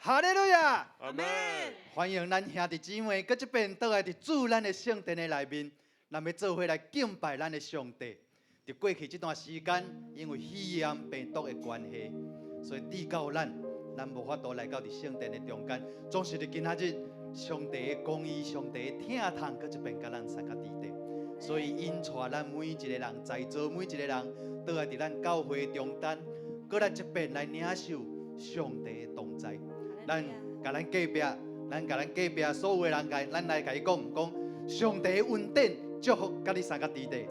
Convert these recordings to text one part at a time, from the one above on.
哈利路亚！阿门。欢迎咱兄弟姊妹，搁一遍倒来伫主咱的圣殿的内面，咱要做伙来敬拜咱的上帝。伫过去这段时间，因为肺炎病毒的关系，所以抵到咱无法度来到伫圣殿的中间，总是伫今仔日，上帝的公义、上帝的疼痛，搁一遍甲咱三甲伫地。所以因带咱每一个人，在座每一个人，倒来伫咱教会中间，搁来一遍来领受上帝的同在。咱甲咱隔壁所有的人，咱来甲伊讲，上帝的恩典祝福甲你三甲伫地。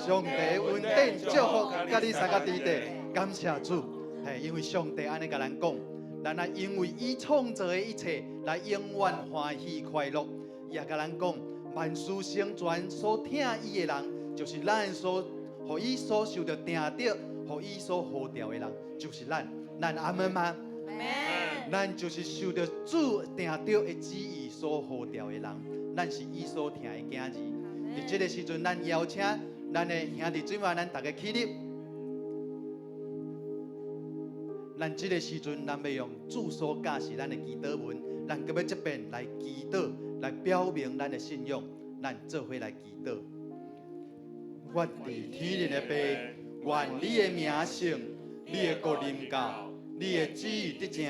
上帝的恩典祝福甲你三甲伫地，感谢主。嘿，因为上帝安尼甲咱讲，咱啊因为伊创造的一切来永远欢喜快乐，也甲咱讲，万事成全所疼伊的人，就是咱所，互伊所受到定着，互伊所呼召的人，就是咱。咱阿门吗？咱就是受到主定着的旨意所呼召的人，咱是伊所疼的囝儿。伫这个时阵，咱邀请咱的兄弟姊妹，咱大家起立。咱这个时阵，咱要用主所教示咱的祈祷文，咱搁要这边来祈祷，来表明咱的信仰。咱做伙来祈祷。我伫天灵的爸，愿你的名圣，你的国临到，你的旨意得成，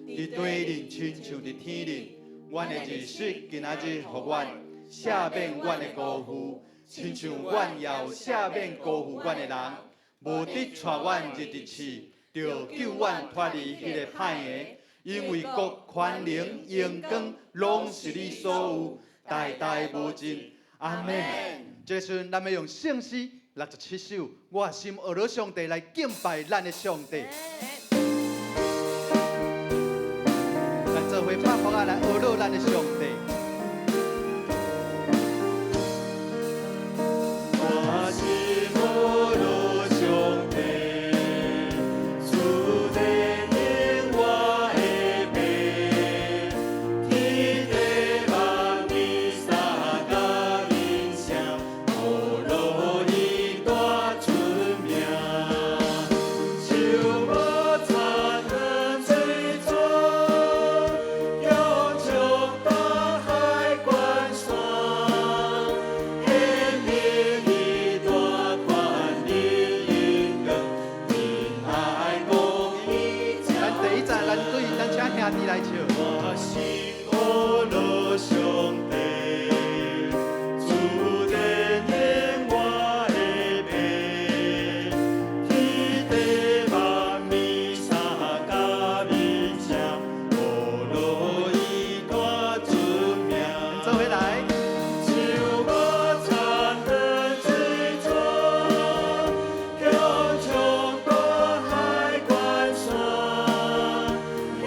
伫地灵亲像伫天灵。阮的日式今仔日，互阮赦免阮的辜负，亲像阮也有赦免辜负阮的人，无得带阮入地狱，就救阮脱离迄个歹个。因为国、权、能、荣光，拢是你所有，代代无尽。阿门。这时阵，咱要用圣诗67首，我心学罗上帝来敬拜咱的上帝。来做伙拍拍啊，来学罗咱的上帝。我心学罗上帝。我心学罗上帝，主人言我的爸，天地万物三甲面前，学罗伊大尊名。做伙来。像我残忍最初，强像大海关山。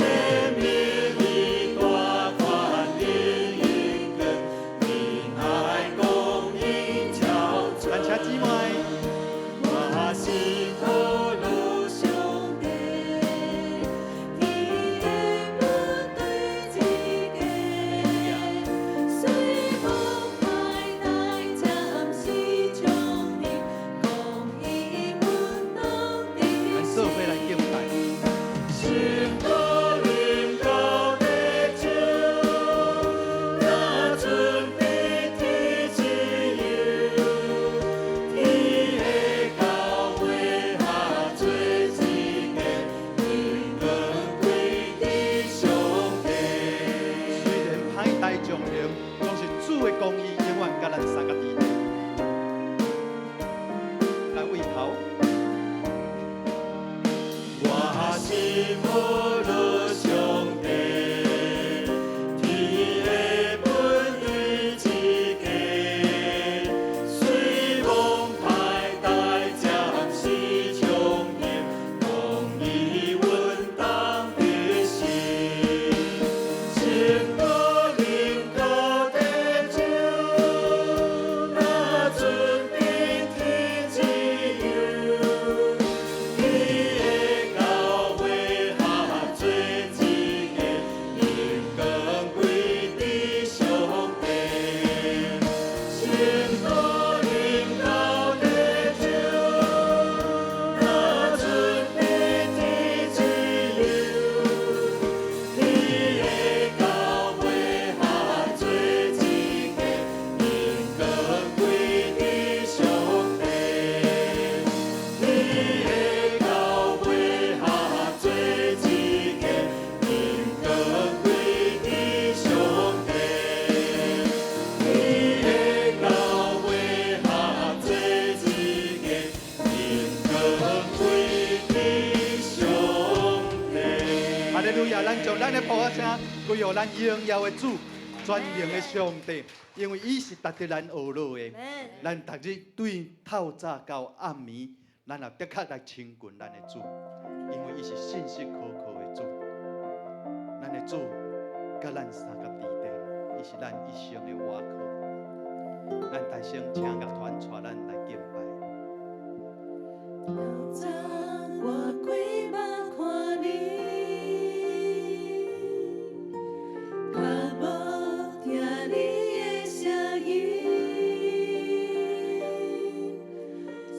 谢，咱将咱的呼声归予咱荣耀的主，全能的上帝，因为伊是值得咱学乐的。咱逐日对透早到暗暝，咱也的确来亲近咱的主，因为伊是信息可靠的主。咱的主甲咱三个地地，伊是咱一生的倚靠。咱大声请乐团带咱来敬拜。透早我几目看你，却无听你的声音，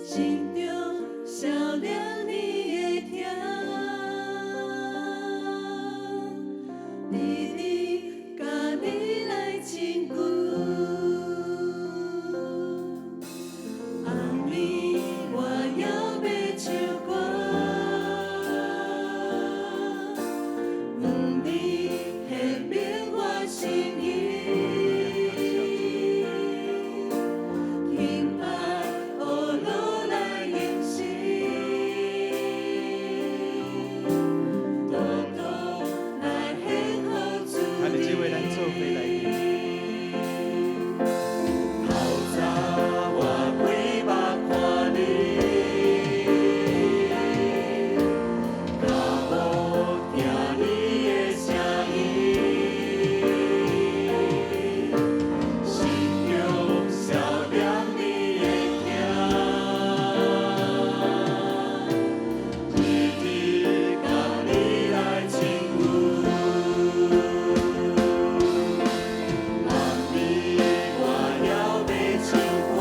心中少了你的疼，日日甲你来亲近。暗暝我要要唱歌，愿你显明我心意，轻爱雨落来迎时，多多来献好主咱的这位咱做伙来敬。透早我几目看你，却无听你的声音，心中少了你的疼，日日甲你来亲近。暗暝我要唱歌，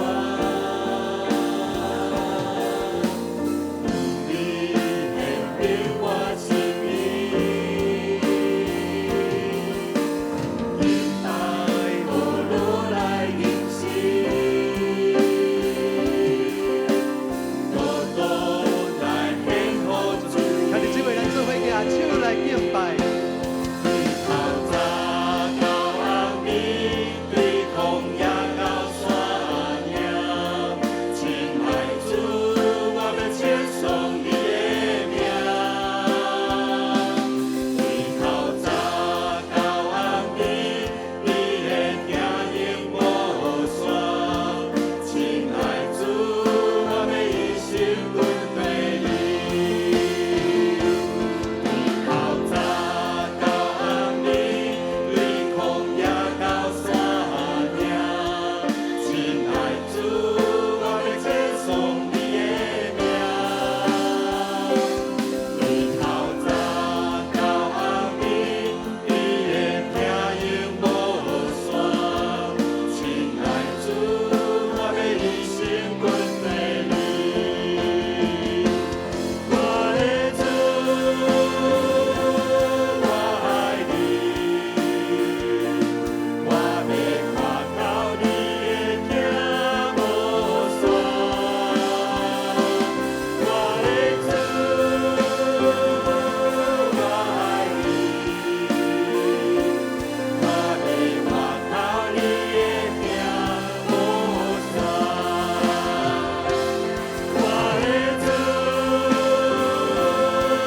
愿你显明我心意，轻爱雨落来迎时，多多来献好主。咱的这位咱做伙举手来敬拜。透早到暗暝，对空也到山岭，亲爱主，我要称颂你的名。对透早到暗暝，你的听音无煞，亲爱主，我要一生跟对你。透早到暗暝，对空也到山岭，亲爱主，我要称颂你的名。对透早到暗暝，你的听音无煞，亲爱主，我要一生跟对你。我的主，我爱你，我要看到你的疼无煞。我的主，我爱你，我要看到你的疼无煞。我的主，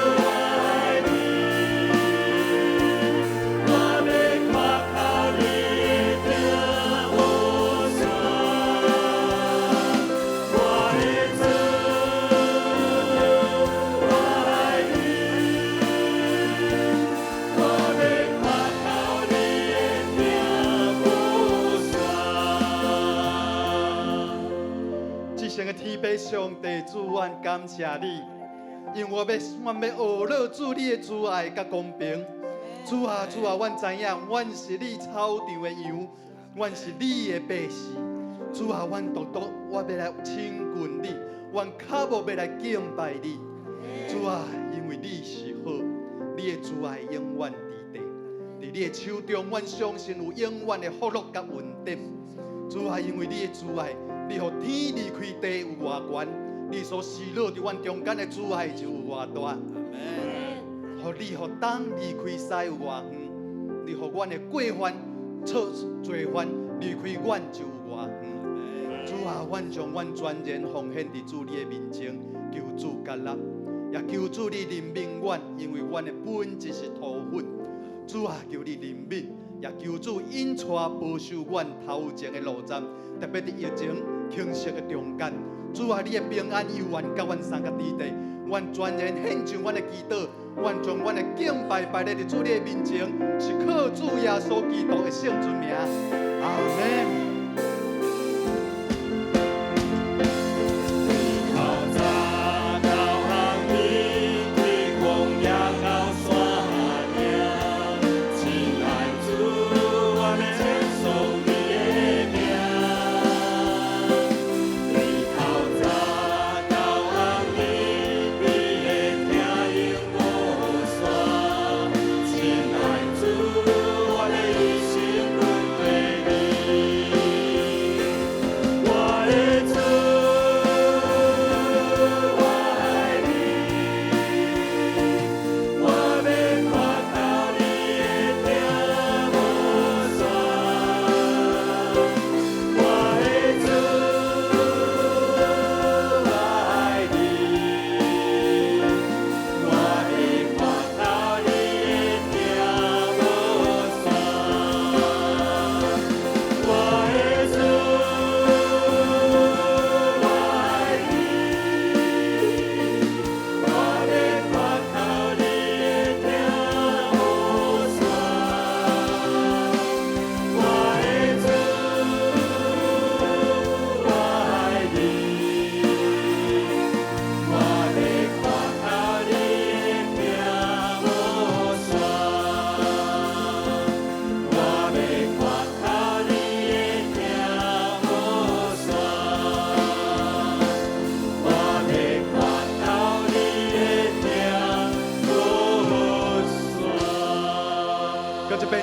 我爱你，我要看到你的疼无煞。我的主，我爱你，我要看到你的疼无煞。至圣的天父上帝主，阮感谢你，因为阮要学乐主你的慈爱甲公平。主啊主啊，阮知影，阮是你草场的羊，阮是你的百姓。主啊，阮独独我要来亲近你，阮脚步要来敬拜你。主啊，因为你是好，你的慈爱永远伫地，伫你的手中，阮相信有永远的福乐甲稳定。主啊，因为你的慈爱，你互天离开地有偌悬，你所施落伫阮中间的慈爱就有偌大。互你互冬离开西有偌远，你互阮的过犯、错罪犯离开阮就有偌远。主啊，阮将阮全然奉献伫主你的面前，求主接纳。也求主你怜悯阮，因为阮的本质是土粉。主啊，求你怜悯，也求主引带保守阮头前的路站，特别伫疫情倾斜的中间。主啊，你的平安悠远甲阮三个之地，阮全然献上阮的祈祷，阮将阮的敬拜摆在主你的面前，是靠主耶稣基督的圣尊名。阿门。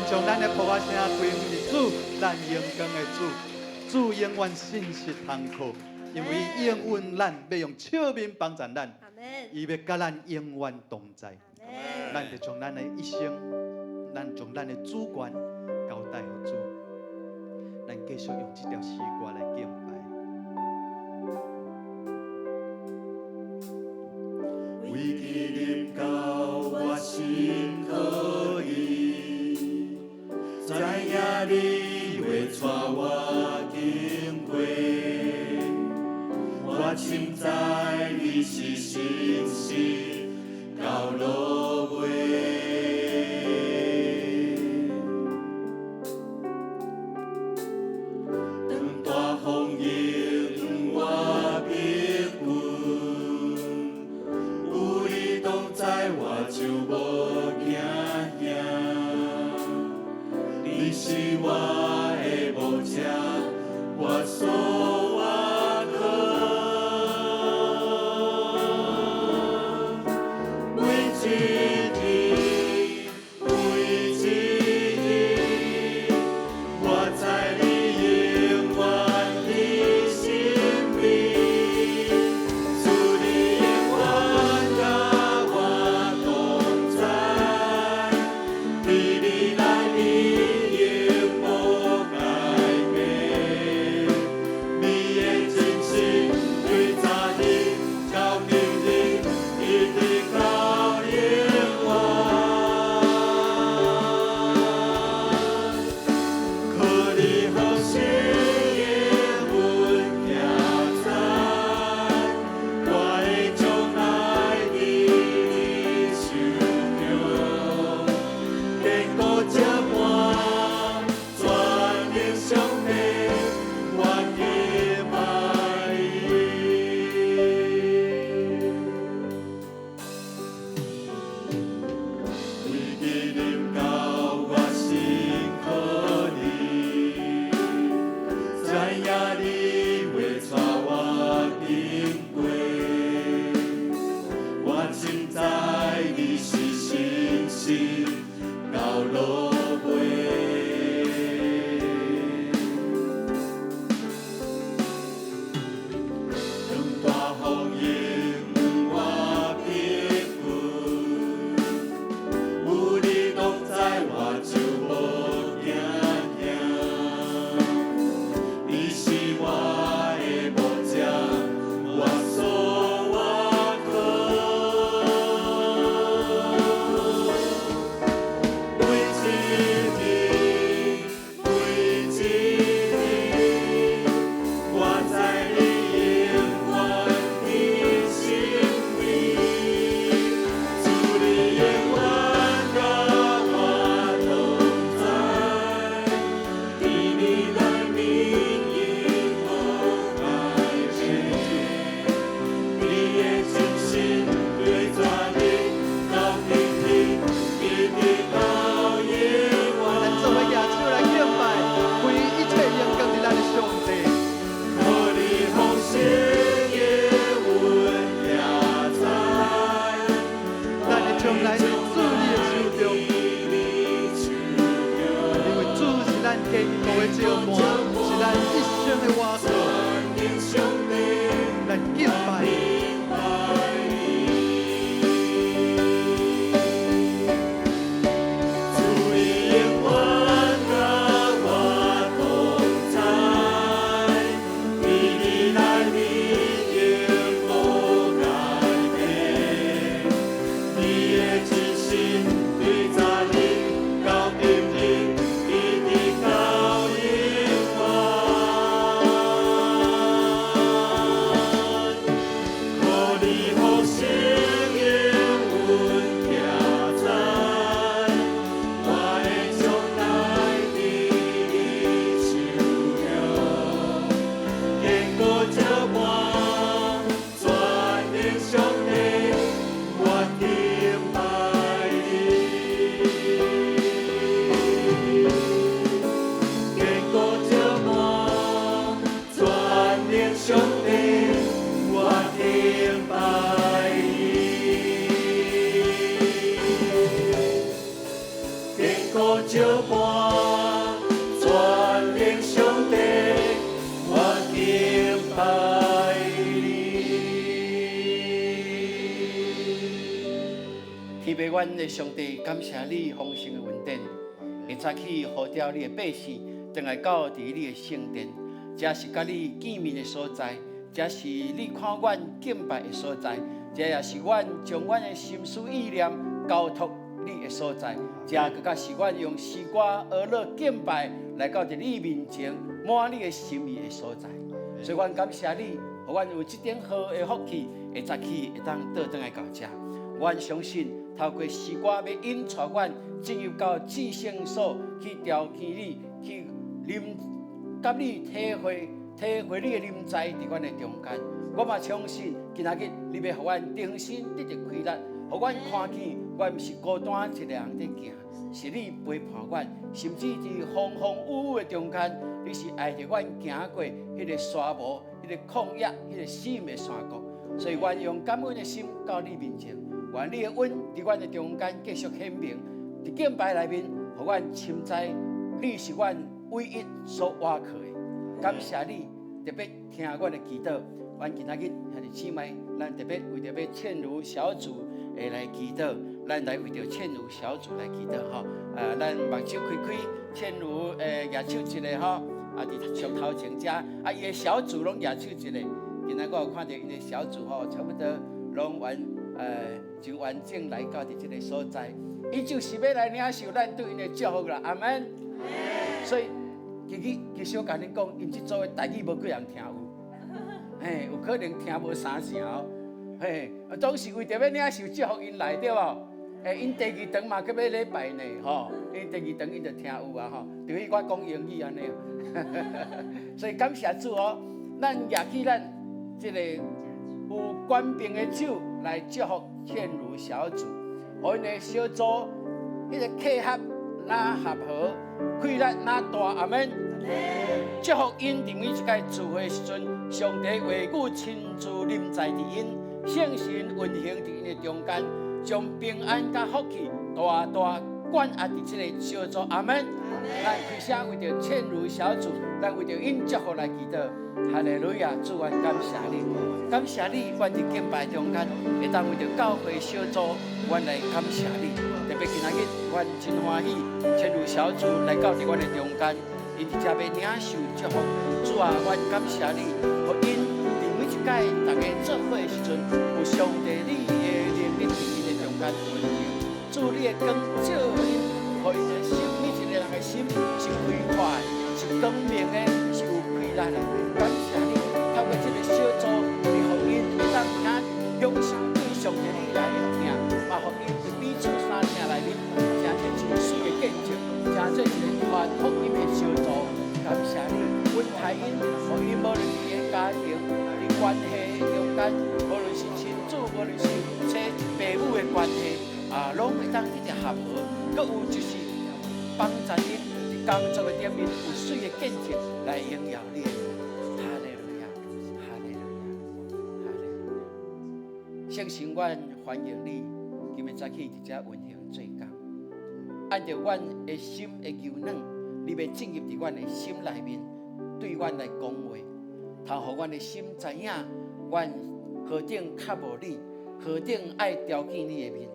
将咱的呼喊声归于主，咱永光的主，主永远信实通靠，因为伊应允咱要用笑面帮助咱，伊要甲咱永远同在。咱就将咱的一生，咱将咱的主权交代给主，咱继续用这条诗歌来敬拜。为纪念到我心可以。知影你会带我经过，我深知你是信实到落尾。当大风迎我逼近，有你同在，我就无惊惊。你是我的牧者，我所倚靠。每一天，每一日，我知你永远的生命，主你永远甲我同在，比你来你。照伴，是咱一生的活路。咱敬拜你。阮的上帝，感谢你丰盛的恩典，会早起呼召你的百姓，等来到伫你的圣殿，这是甲你见面的所在，这是你看阮敬拜的所在，这也是阮将阮的心思意念交托你的所在，这更加是阮用诗歌而乐敬拜来到伫你面前，满你的心意的所在。所以，阮感谢你，互阮有这点好的福气，会早起会当倒转来到这。阮相信。透过诗歌要引带阮进入到至圣所，去调起你，去临，甲你体会你的临在伫阮的中间。我嘛相信，今仔日你要互阮重新得到开力，互阮看见，阮毋是孤单一个人在行，是你陪伴阮，甚至伫风风雨雨的中间，你是爱着阮行过迄个沙漠、迄个旷野、迄个死命的山谷。所以，阮用感恩的心到你面前。愿你的恩伫阮的中间继续显明，伫敬拜内面，互阮深知你是阮唯一所倚靠的。感谢你，特别听阮的祈祷。阮今仔日兄弟姊妹，咱特别为着要倩如小组来祈祷，咱来为着倩如小组来祈祷吼。咱目睭开开，倩如举手一个吼，伫上头前遮，伊的小组拢举手一个。今仔我有看到因的小组吼，差不多拢就完整来到伫这个所在，伊就是要来领受咱对因的祝福啦，阿门。所以其实我甲恁讲，因这组的台语无几人听有，有可能听无三成哦，总是为着要领受祝福因来对无？因第二堂嘛，搁要礼拜呢，吼，因第二堂因就听有啊，吼，就伊我讲英语安尼，所以感谢主哦，咱也去咱这个有官兵的手。来祝福倩如小组，互因的小组迄个契合哪合合，开力哪大，阿门。祝福因伫每一届聚会时阵，上帝话语亲自临在伫因，圣神运行伫因的中间，将平安甲福气大大管压伫这个小组，阿门。咱开声为着倩如小组，咱为着因祝福来祈祷。哈利路亚，主，阮感谢你，感谢你，阮伫敬拜中间，会当为着教会小组，阮来感谢你。特别今仔日，阮真欢喜，倩如小组来到伫阮的中间，伊伫遮要领受祝福。主啊，阮感谢你，互因伫每一届大家做伙的时阵，有上帝你的能力伫因的中间运行。主，你的光照因，互因的心，每一个人的心是开阔的，是光明的，是有开力的。感谢你，透过这个小组，你互因会当领享受对上帝你来的听，嘛互因伫彼此三听内面，成一真水的见证，成做一个传福音的小组。感谢你，阮台因，互因无论伫个家庭、伫关系中间，无论是亲子，无论是夫妻、父母的关系，拢会当一直合合。搁有就是帮助因伫工作的点面有水的见证来荣耀你。圣神，阮欢迎你，今日早起伫遮运行做工，按照阮的心的求软，你要进入伫阮的心内面，对阮来讲话，通互阮的心知影，阮何等较无你，何等爱条件你的面。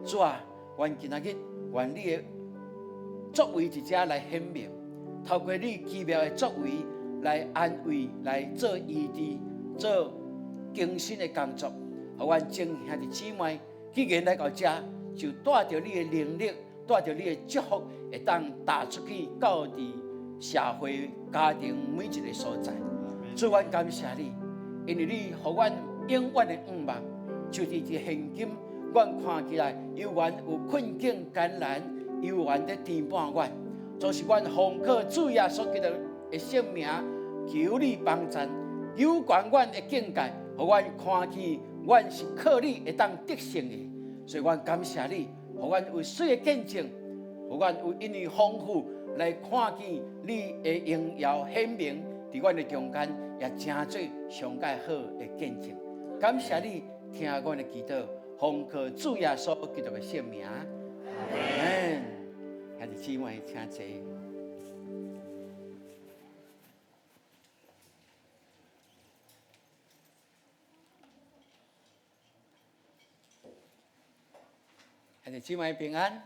主啊，愿今仔日愿你的作为一遮来显明，透过你奇妙的作为来安慰、来做医治、做更新的工作，互阮众兄弟姊妹，既然来到遮，就带着你的能力，带着你的祝福，会当打出去到伫社会、家庭每一个所在。主，阮感谢你，因为你互阮永远的盼望，就是一现今，阮看起来犹原有困境艰难，犹原在天半远，就是阮奉靠主耶稣基督的圣名，求你帮助，有关阮的境界，互阮看起，阮是靠你会当得胜的。所以，阮感谢你，互阮有水的见证，互阮有因为丰富来看见你的荣耀显明，伫阮的中间，也真做上界好的见证。感谢你听阮的祈祷，奉靠主耶稣基督的圣名。阿门。兄弟姊妹，请坐。兄弟姊妹平安。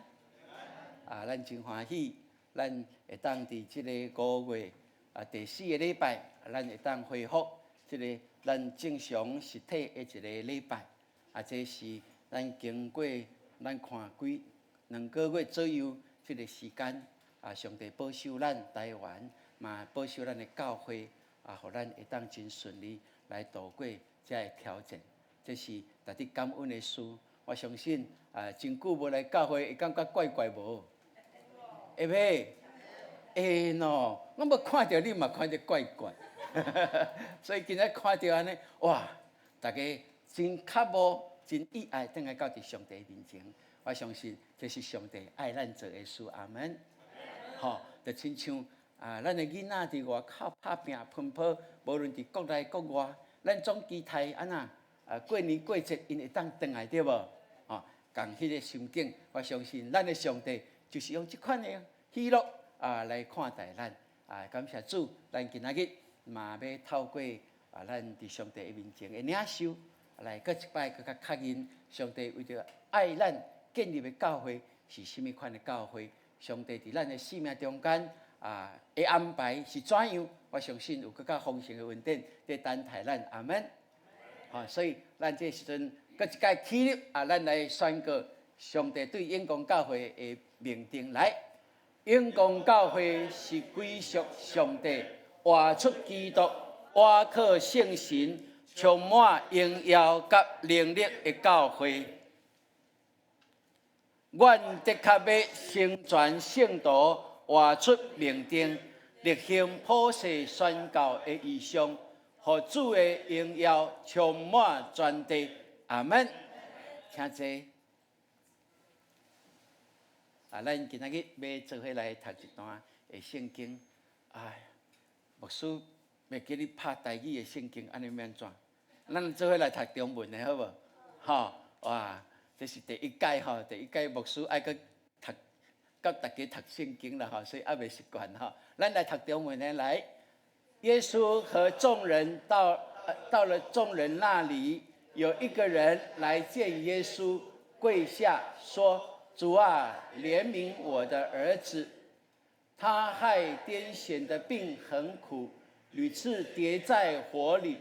咱真欢喜，咱会当伫即个5月第4个礼拜，咱会当恢复即个咱正常实体的一个礼拜。这是咱经过咱看2个月左右即个时间，上帝保守咱台湾，嘛保守咱的教会，互咱会当真顺利来度过这个挑战。这是值得感恩的事。我相信真久无来教会，会感觉怪怪无？会袂？会喏，我无看到你嘛，看到怪怪。所以今仔看到安尼，哇！大家真较无真意爱，等来到伫上帝面前。我相信这是上帝爱咱做的事。阿门。吼，就亲像咱的囡仔伫外口打拼奔波，无论伫国内国外，咱总期待安那过年过节，因会当回来对无？共迄个心境，我相信咱的上帝就是用这款的喜乐来看待咱。感谢主，咱今仔日嘛要透过咱伫上帝的面前的领袖，来搁一摆搁较确认上帝为着爱咱建立的教会是甚物款的教会。上帝伫咱的生命中间的安排是怎样？我相信有更较丰盛的恩典在等待咱。阿门。所以咱这时阵。搁一届起立咱来宣告上帝对永光教会的命定。来，永光教会是归属上帝、活出基督、活靠圣神、充满荣耀甲能力的教会。阮的确要成全圣徒，活出命定，立行普世宣教的异象，互主的荣耀充满全地。阿门，请坐。咱今仔日要做伙来读一段的圣经。牧师要叫你拍台语的圣经，安尼免怎？咱做伙来读中文的好无？哇，这是第一届第一届牧师爱去读，甲大家读圣经啦所以还未习惯咱来读中文的来。耶稣和众人到了众人那里。有一个人来见耶稣，跪下说：“主啊，怜悯我的儿子，他害癫痫的病很苦，屡次跌在火里，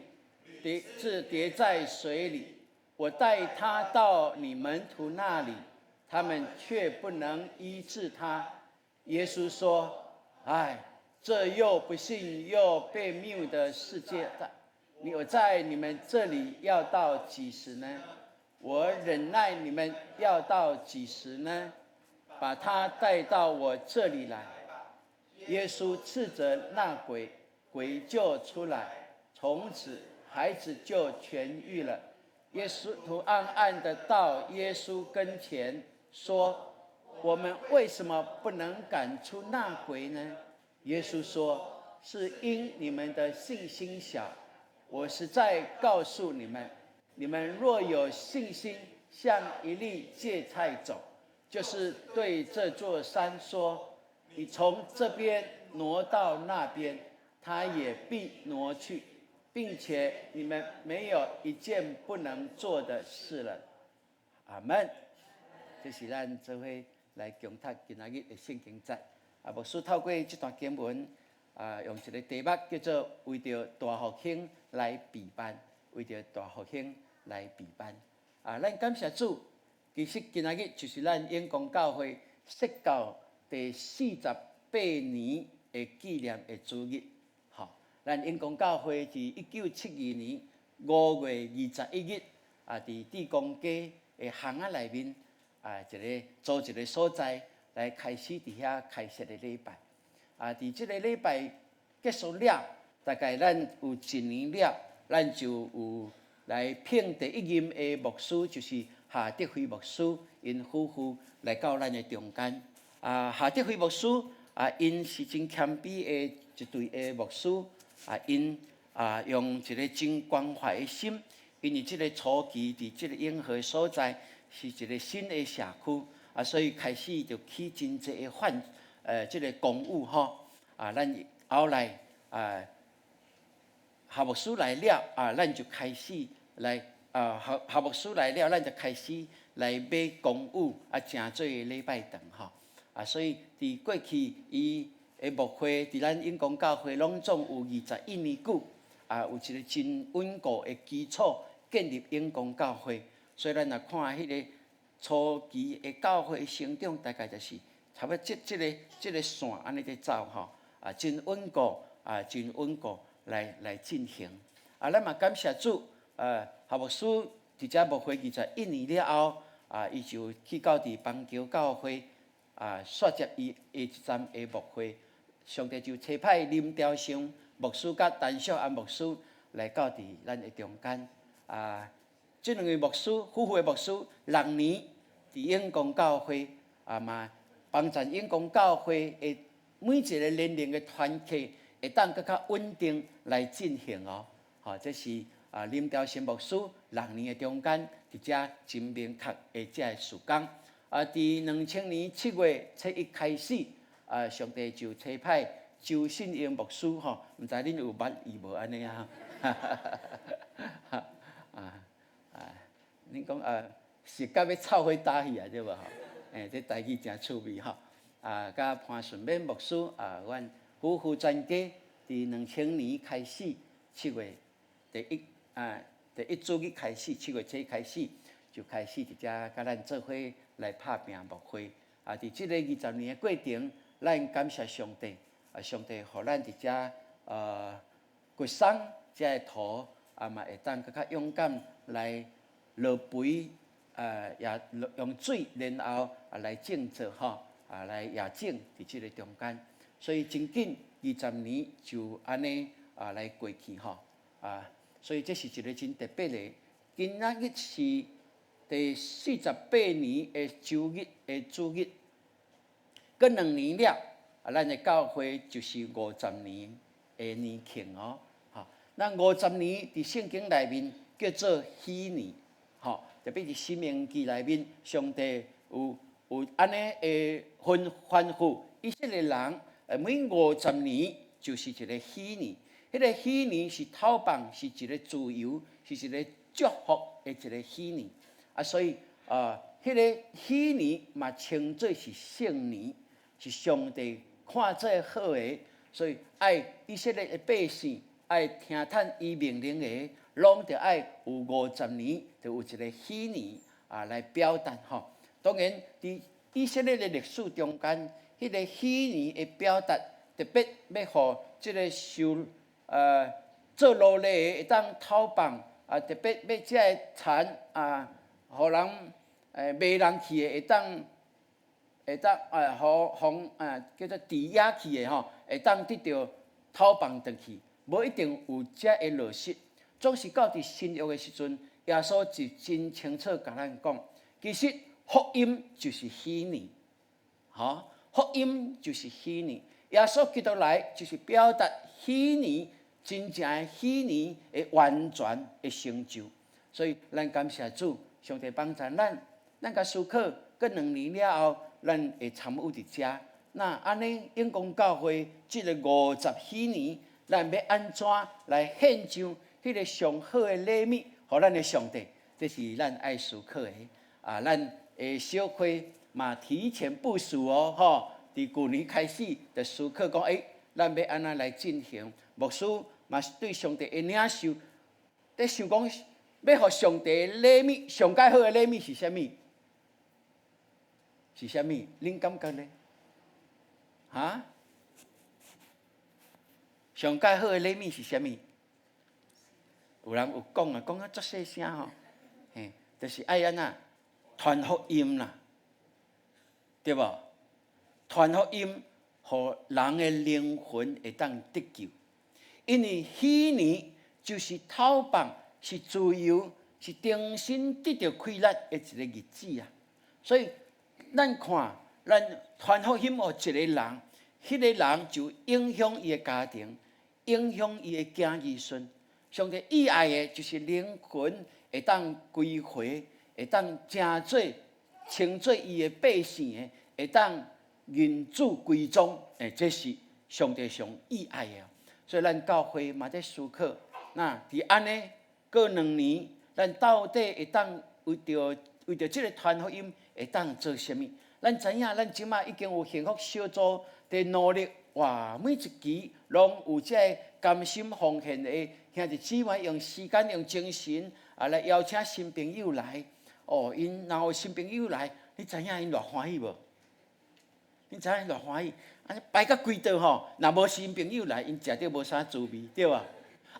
跌在水里。我带他到你门徒那里，他们却不能医治他。”耶稣说：“这又不信又悖谬的世界，我在你们这里要到几时呢？我忍耐你们要到几时呢？把他带到我这里来。”耶稣斥责那鬼，鬼就出来，从此孩子就痊愈了。耶稣徒暗暗地到耶稣跟前说：“我们为什么不能赶出那鬼呢？”耶稣说：“是因你们的信心小。我实在告诉你们，你们若有信心，像一粒芥菜种，就是对这座山说：你从这边挪到那边，他也必挪去，并且你们没有一件不能做的事了。阿门。这是咱做伙来共读今仔日的圣经节。牧师透过这段经文，用一个题目叫做“为着大复兴来备班”，为着大复兴来备班。咱感谢主，其实今仔日就是咱永光教会设教第48年的纪念的主日。咱永光教会自1972年5月21日，伫地公街的巷仔内面，租一个所在来开始伫遐开设的礼拜。伫这个礼拜结束了，大概咱有1年了，咱就有来聘第一任的牧师，就是夏德辉牧师，因夫妇来到咱的中间。夏德辉牧师因是真谦卑的一对的牧师。因用一个真关怀的心，因为这个初期伫这个永和所在是一个新的社区，所以开始就起真济的这个公务吼。咱后来夏牧师来了，咱就开始来夏牧师来了，咱就开始来买公务正做的礼拜堂吼。所以伫过去伊的牧会伫咱永光教会拢总有21年久，有一个真稳固的基础建立永光教会。所以咱若看迄个初期的教会成长，大概就是差不多这个线安尼在走吼，真稳固，真稳固来进行。咱嘛感谢主，夏牧师伫遮牧会21年了后，伊就去到伫邦桥教会，续接伊下一站的牧会。上帝就差派林兆祥牧师甲陈秀安牧师来到伫咱的中间。这两位牧师，夫妇的牧师，6年伫永光教会，嘛帮助永光教会的每一个年龄的团契会当更较稳定来进行哦。这是林兆祥牧师6年的中间，伫遮真明确的这事工。伫2000年7月7日开始。上帝就差派周信英牧师吼，毋知恁有捌伊无安尼啊？恁讲是甲要臭火打去啊，对无吼？这台语真趣味吼。甲潘顺勉牧师阮夫妇全家伫2000年开始7月第一主日开始，7月7日开始就开始伫遮甲咱做伙来拍拼牧会。伫这个20年的过程。咱感谢上帝，上帝互咱伫遮掘松遮个土，嘛会当更较勇敢来落肥，也用水，然后来种植吼，来也种伫即个中间，所以真紧20年就安尼来过去吼，所以这是一个真特别的。今仔日是第48年的主日。过2年了，咱的教会就是50年的年庆哦。咱50年伫圣经内面叫做喜年，特别是申命记内面，上帝有安尼的吩咐以色列人，每50年就是一个喜年。迄个喜年是透放，是一个自由，是一个祝福的一个喜年。所以迄个喜年嘛称作是圣年。是上帝看做好的，所以爱以色列的百姓，爱听叹伊命令的，拢着爱有50年，就有一个喜年来表达吼。当然，伫以色列的历史中间，迄个喜年的表达，特别要互即个受做奴隶的会当透放，特别要遮个田互人卖人去的会当。会当互风叫做抵押去的吼，会当得到透放转去，无一定有遮个落实。总是到伫新约的时阵，耶稣就真清楚甲咱讲，其实福音就是喜年，福音就是喜年。耶稣基督来就是表达喜年真正的喜年的完全的成就。所以咱感谢主，上帝帮助咱甲思考，过2年了后。咱会参与伫遮，那安尼永光教会这个50许年，咱要安怎来献上迄个上好的礼物，互咱的上帝？这是咱爱思考的。咱的小会嘛提前部署哦，吼！伫旧年开始就思考讲，咱要安怎来进行？牧师嘛是对上帝的领受，在想讲，要互上帝的礼物，上介好的礼物是啥物？是啥物？恁感觉呢？上介好的礼物是啥物？有人有讲啊，讲足细声吼，就是爱安怎传福音啦，对无？传福音，互人的灵魂会当得救。因为彼年就是透放、是自由、是重新得到快乐的一个日子啊。所以，咱看，咱传福音互一个人，迄个人就影响伊的家庭，影响伊的囝儿孙。上帝意爱的就是灵魂会当归回，会当成做伊的百姓的，会当认主归宗，这是上帝上意爱的。所以咱教会嘛在思考，那伫安尼过2年，咱到底会当为着这个传福音会当做什么？咱知影，咱即马已经有幸福小组在努力，哇！每一期拢有这个甘心奉献的兄弟姊妹，用时间、用精神来邀请新朋友来。因若有新朋友来，你知影因偌欢喜无？你知影因偌欢喜？摆到规道吼，若无新朋友来，因食着无啥滋味，对吧？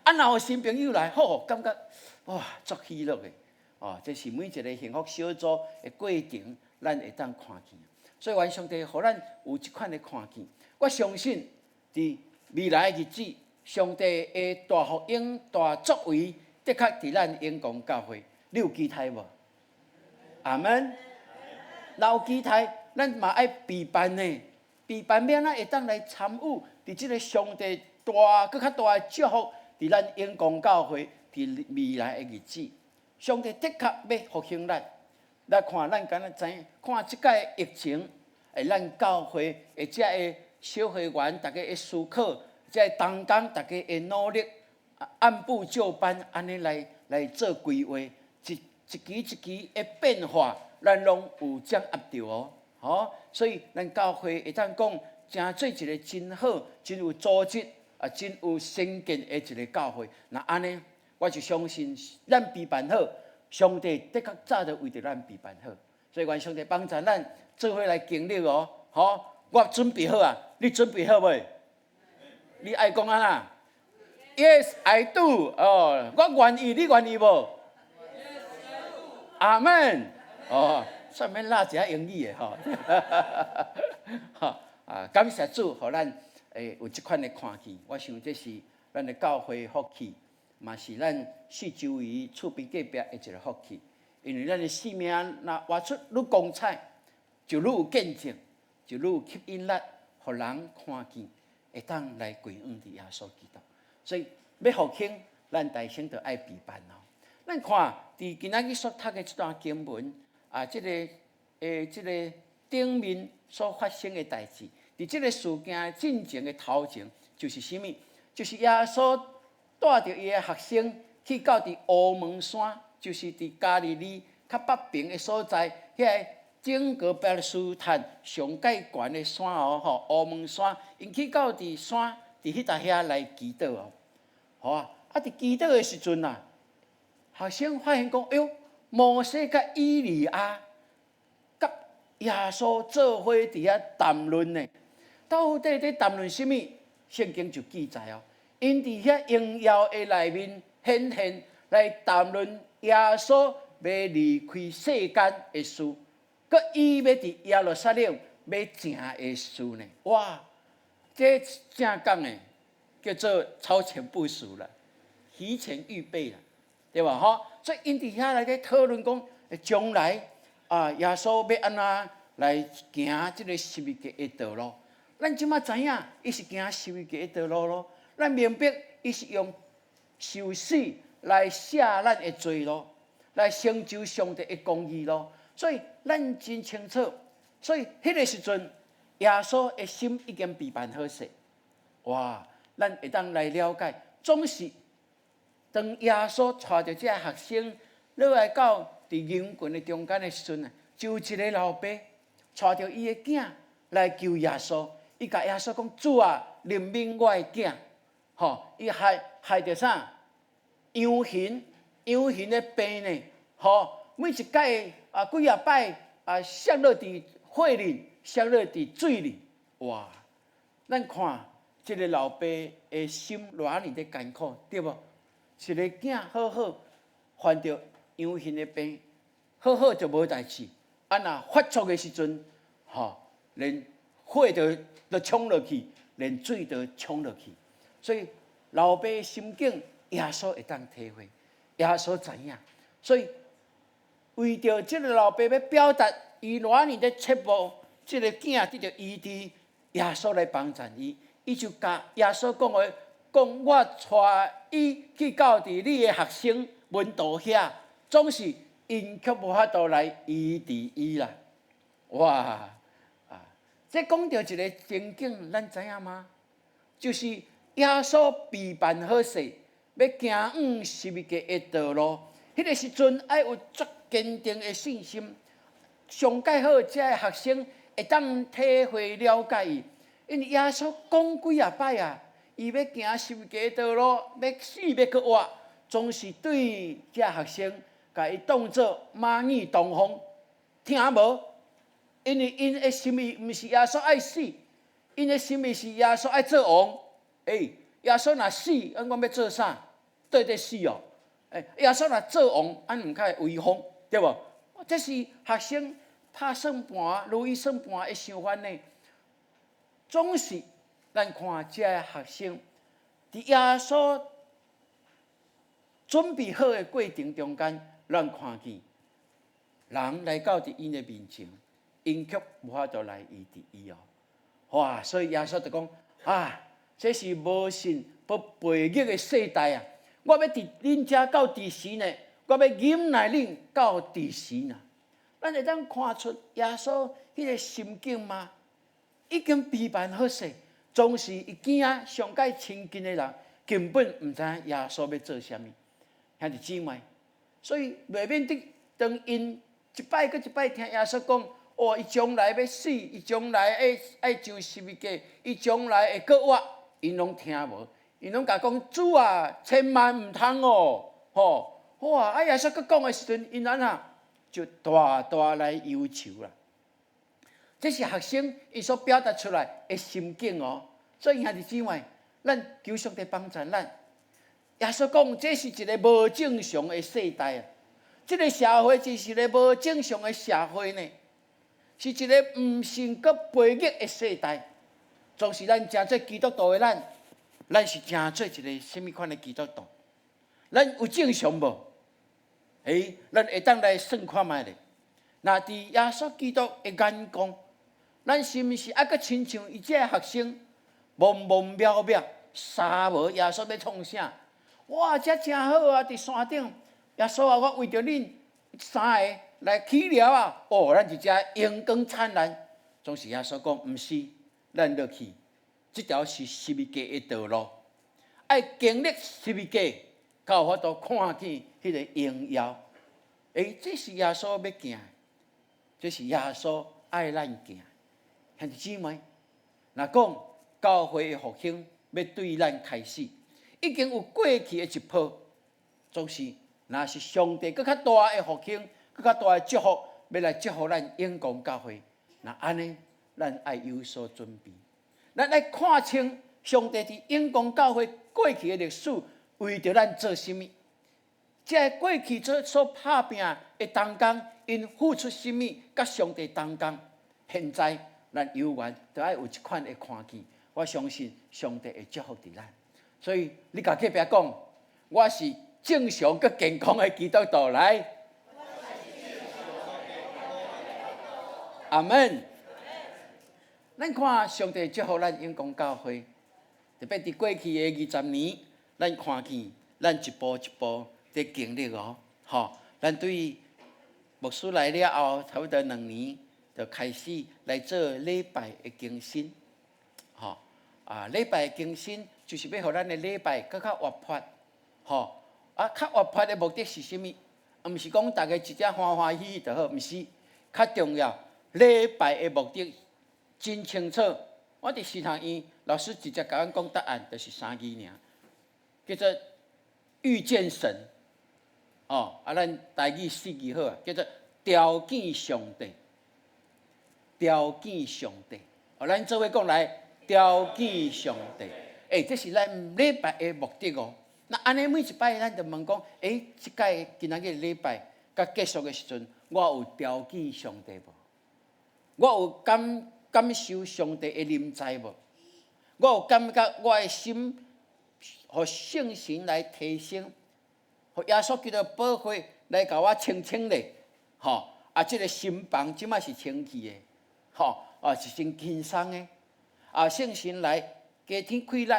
若有新朋友来，感觉哇，足喜乐的。这是每一个幸福小组的过程，咱会当看见。所以，愿上帝互咱有即款的看见。我相信，伫未来的日子，上帝的大福音、大作为，的确伫咱永光教会，你有期待无？阿门。若有期待，咱嘛爱备办呢。备办要安怎会当来参与？伫即个上帝大、搁较大的祝福，伫咱永光教会，伫未来的日子，上帝的确要复兴咱。来看，咱敢若知影，看即届疫情，咱教会遮个小会员，大家的思考，遮个同工，大家的努力，按部就班，安尼来做规划，一期一期的变化，咱拢有掌握着哦。所以咱教会会当讲，真做一个真好、真有组织、真有先见的一个教会。那安尼，我就相信咱备办好，上帝的确早就为着咱备办好。所以愿上帝帮助咱做伙来经历哦。我准备好啊，你准备好未？你爱讲安那 ？Yes, I do。我愿意，你愿意无？阿门。算免拉一下英语的感谢主，互咱有即款的看见。我想这是咱的教会福气，嘛是咱四周围厝边隔壁的一个福气。因为咱的生命若活出愈光彩，就愈有见证，就愈有吸引力，互人看见，会当来归向伫耶稣基督。所以要复兴，咱大先就爱备办哦。咱看伫今仔日所读的这段经文。这个顶面所发生的代志，伫这个事件进前的头前，就是什么？就是耶稣带着伊的学生去到伫乌门山，就是伫加利利较北边的所在，遐个整个巴勒斯坦上界悬的山乌门山，因去到伫山伫迄搭遐来祈祷伫祈祷的时阵学生发现讲，摩西甲以利亚甲耶稣做伙伫遐谈论呢，到底在谈论什么？圣经就记载因伫遐荣耀的内面显现来谈论耶稣要离开世间的事，佮伊要伫耶路撒冷要成的事呢。哇，这正讲的叫做超前部署了，提前预备了，对吧？所以因伫遐来在讨论讲，将来耶稣要安怎来行这个十字架的道路。咱即马知影，伊是行十字架的道路咯。咱明白，伊是用受死来写咱的罪咯，来成就上帝的公义咯。所以咱真清楚。所以迄个时阵，耶稣的心已经备办好势。哇，咱会当来了解，总是当耶稣带着这学生落来到伫人群的中间的时阵啊，就有一个老爸带着伊的囝来求耶稣。伊甲耶稣讲：“主啊，怜悯我的囝。”吼，伊害着啥？羊群的病呢？吼，每一届几啊摆摔落伫火里，摔落伫水里。哇！咱看这个老爸的心偌尼的艰苦，对无？一个囝好好患着羊群的病，好好就无代志。啊，若发作的时阵，吼，连火都冲落去，连水都冲落去。所以老爸的心境，耶稣会当体会，耶稣知影。所以为着这个老爸要表达伊偌尼的切慕，这个囝得到医治，耶稣来帮助伊，伊就甲耶稣讲话，讲我带伊去到伫你的学生门徒遐，总是因却无法度来医治伊啦。哇！这讲到一个情景，咱知影吗？就是耶稣备办好势，要行十字架的道路。迄个时阵，爱有足坚定的信心。上介好，这个学生会当体会了解伊，因为耶稣讲几啊摆啊，伊要行十字架的道路，要死要去活，总是对这学生，甲伊当作蚂蚁同风，听无？因为因的心意毋是耶稣爱死，因的心意是耶稣爱做王。耶稣若死，我要做啥？对得死哦。耶稣若做王，俺毋较威风，对无？这是学生拍算盘、如意算盘的想法呢。总是咱看这学生，伫耶稣准备好的过程中间，咱看见人来到伫因的面前。因却无法度来医治伊哦，哇！所以耶稣就讲这是无信不背逆的世代啊！我要伫恁遮到第时呢，我要忍耐恁到第时呢。咱会当看出耶稣迄个心境吗？已经备办好势，总是伊囝上界亲近的人根本毋知影耶稣要做啥物，兄弟姊妹，所以袂免得当因一摆搁一摆听耶稣讲。伊将来要死，伊将来爱上十字架，伊将来会搁活，因拢听无，因拢甲讲主啊，千万毋通哦，吼，哇！耶稣搁讲的时阵，因就大大来忧愁啦。这是学生伊所表达出来的心境哦。所以兄弟姊妹，咱求上帝帮助咱。耶稣讲，这是一个无正常的世代啊，这个社会就是一个无正常的社会呢。是一个毋信佮背逆的世代，总是咱真做基督徒的咱是真做一个什么款的基督徒？咱有正常无？咱会当来算看卖咧。那伫耶稣基督的眼光，咱是毋是还佮亲像伊这学生，懵懵渺渺，啥无？耶稣要创啥？哇，这真好啊！伫山顶，耶稣啊，我为着恁三个。来起了啊！咱一只阳光灿烂。总是耶稣讲，毋是，咱落去，这条是十字架的道路，爱经历十字架，才有法度看见迄个荣耀。这是耶稣要行，这是耶稣爱咱行。兄弟姊妹，若讲教会的复兴要对咱开始，已经有过去的一波，总是若是上帝更较大的复兴。更较大的祝福，要来祝福咱永光教会。那安尼，咱爱有所准备。咱爱看清上帝伫永光教会过去的历史，为着咱做甚物？这过去所拍拼的同工，因付出甚物？甲上帝同工。现在咱有缘，就爱有一款的看见。我相信上帝会祝福伫咱。所以你甲隔壁讲，我是正常佮健康的基督徒来。阿门。咱看上帝祝福咱永光教会，特别伫过去的20年，咱看见咱一步一步伫经历哦。咱对牧师来了后，差不多2年，就开始来做礼拜的更新。礼拜的更新就是要互咱的礼拜更较活泼。较活泼的目的是啥物？毋是讲大家一只欢欢喜喜就好，毋是。较重要，礼拜的目的真清楚。我伫食堂院，老师直接甲阮讲答案，就是3字尔，叫做遇见神。咱台语4字好啊，叫做条件上帝。条件上帝，咱做伙讲来，条件上帝。这是咱礼拜的目的哦。那安尼每一摆，咱就问讲，即届今仔日礼拜甲结束的时阵，我有条件上帝无？我有感受上帝的临在无？我有感觉我的心，互圣神来提升，互耶稣基督保护来甲我清清咧。即个心房即摆是清气的，是真轻松的。圣神来加添开力，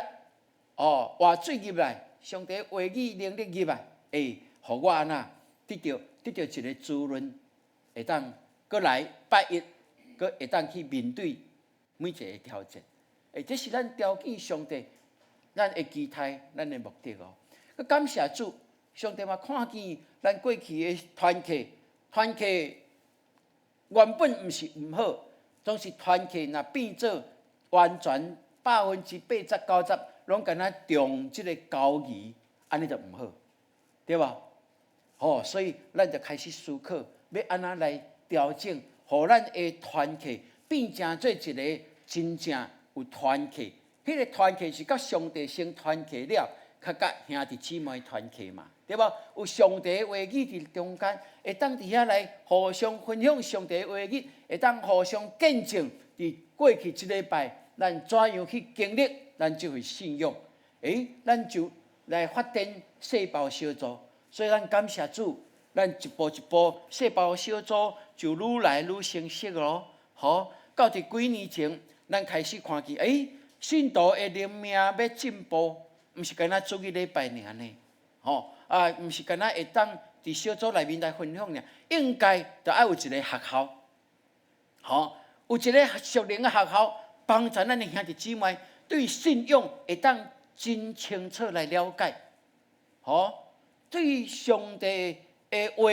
活水入来。上帝话语能力入来，互我安那得到一个滋润，会当过来拜一，搁会当去面对每一个挑战。这是咱条件上帝，咱的期待，咱的目的哦。佮感谢主，上帝嘛看见咱过去的团契原本毋是毋好，总是团契若变做完全80%-90%，拢敢若重即个交易，安尼就毋好，对吧？所以咱就开始思考，要安怎来调整，互咱的团契变成做一个真正有团契。迄个团契是甲上帝先团契了，较甲兄弟姊妹团契嘛，对吧？有上帝的话语伫中间，会当伫遐来互相分享上帝的话语，会当互相见证。伫过去一礼拜，咱怎样去经历咱这份信仰？咱就来发展细胞小组。所以咱感谢主，咱一步一步细胞小组就愈来愈成熟咯。到伫几年前，咱开始看见，信徒的灵命要进步，毋是干那主日礼拜尔呢？毋是干那会当伫小组内面来分享尔，应该就要有一个学校，有一个属灵的学校，帮助咱的兄弟姊妹对信仰会当真清楚来了解，对上帝的话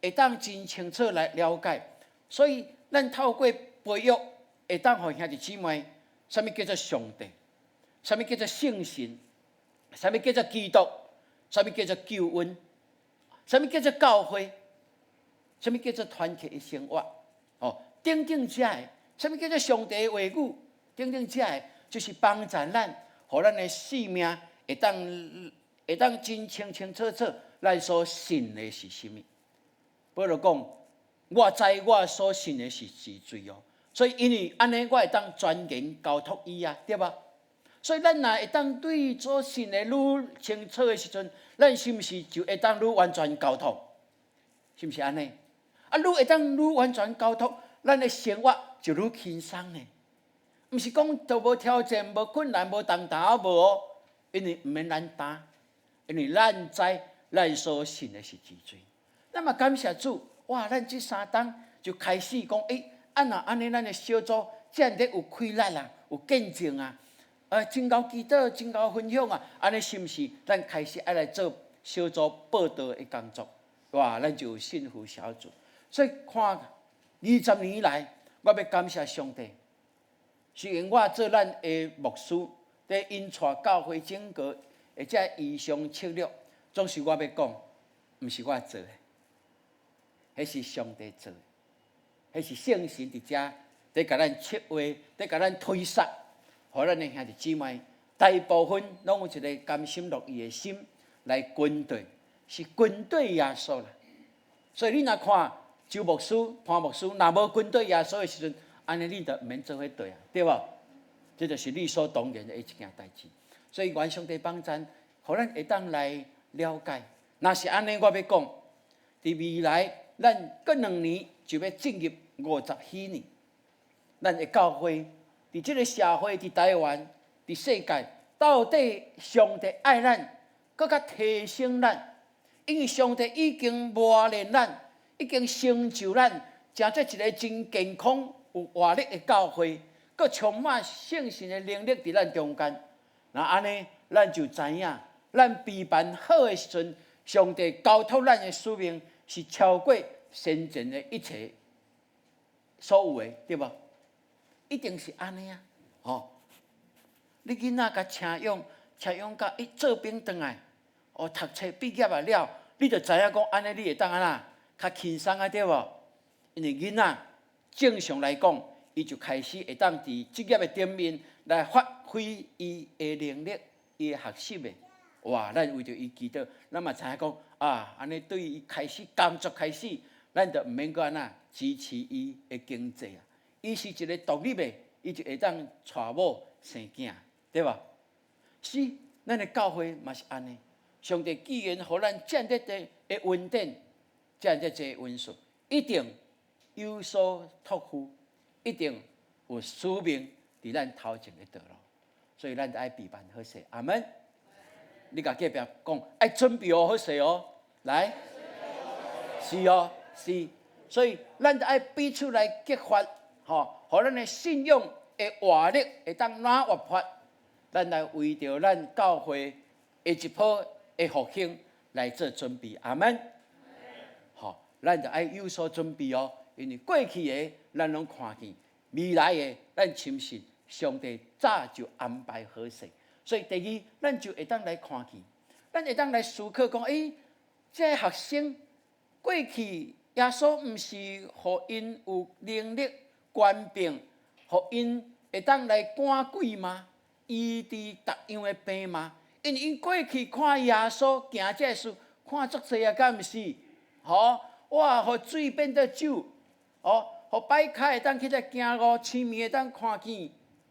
会当真清楚来了解。所以咱透过培育，会当互兄弟姊妹，什么叫做上帝？什么叫做圣神？什么叫做基督？什么叫做救恩？什么叫做教会？什么叫做团契的生活？等等这的，什么叫做上帝的话语？等等这的，就是帮助咱，互咱的性命会当真清清楚楚，咱所信的是什么？保罗讲，我知我所信的是罪哦。所以因为安尼，我会当钻研交托伊啊，对吧？所以咱若会当对所信的愈清楚的时阵，咱是毋是就会当愈完全交托？是毋是安尼？愈会当愈完全交托，咱的生活就愈轻松呢。毋是讲都无挑战、无困难、无重担无，因为毋免咱担，因为咱知咱所信的是罪。那么感谢主，咱这3天就开始讲，安尼咱的小组这样的有开力啊，有见证啊，真高祈祷、真高分享啊，安尼是毋是？咱开始爱来做小组报道的工作，咱就有幸福小组。所以看20年来，我要感谢上帝，是因我做咱的牧师，在引带教会整个或者异象策略，总是我要讲，毋是我做的，迄是上帝做的。迄是圣神伫遮，在甲咱策划，在甲咱推撒，互咱的兄弟姊妹，大部分拢有一个甘心乐意的心来军队，是军队耶稣啦。所以你若看周牧师、潘牧师，若无军队耶稣的时阵，安尼你就毋免做伙队啊，对无？这就是理所当然的一件代志。所以愿上帝帮助，互咱会当来了解。若是安尼，我要讲，伫未来咱过2年就要进入50许年，咱的教会伫这个社会，伫台湾，伫世界，到底上帝爱咱，更加提升咱，因为上帝已经磨练咱，已经成就咱，真做一个真健康、有活力的教会，佮充满圣神的能力伫咱中间。那安尼，咱就知影，咱备办好的时阵，上帝交托咱的使命是超过先前的一切所有的，对无？一定是安尼啊！吼，你囡仔甲请用甲伊做兵转来，读册毕业了，你就知影讲安尼，你会当安那较轻松啊，对无？因为囡仔正常来讲，伊就开始会当伫职业的顶面来发挥伊的能力、伊的学习的。哇！咱为着伊祈祷，咱嘛知影讲啊，安尼对伊开始工作开始，咱就毋免搁安那支持伊的经济啊。伊是一个独立的，伊就会当娶某生囝，对吧？是，咱的教会嘛是安尼。上帝既然互咱这样的恩典，这样的恩赐，一定有所托付，一定有使命伫咱头前的道路。所以咱就爱备办好势，阿门。你甲隔壁讲，爱准备好势哦，来，是哦，是。所以咱就爱彼此来激发。互咱的信仰的活力会当哪活发，咱来为着咱教会的一波的复兴来做准备，阿门。咱就爱有所准备哦，因为过去的咱拢看见，未来的咱深信上帝早就安排好势，所以第二，咱就会当来看见，咱会当来思考讲，这学生过去耶稣毋是互因有能力。官兵，互因会当来赶鬼吗？医治逐样的病吗？因为因过去看耶稣行这事，看足济啊，敢毋是？哇，互水变做酒，互摆开会当去只行路，青面会当看见，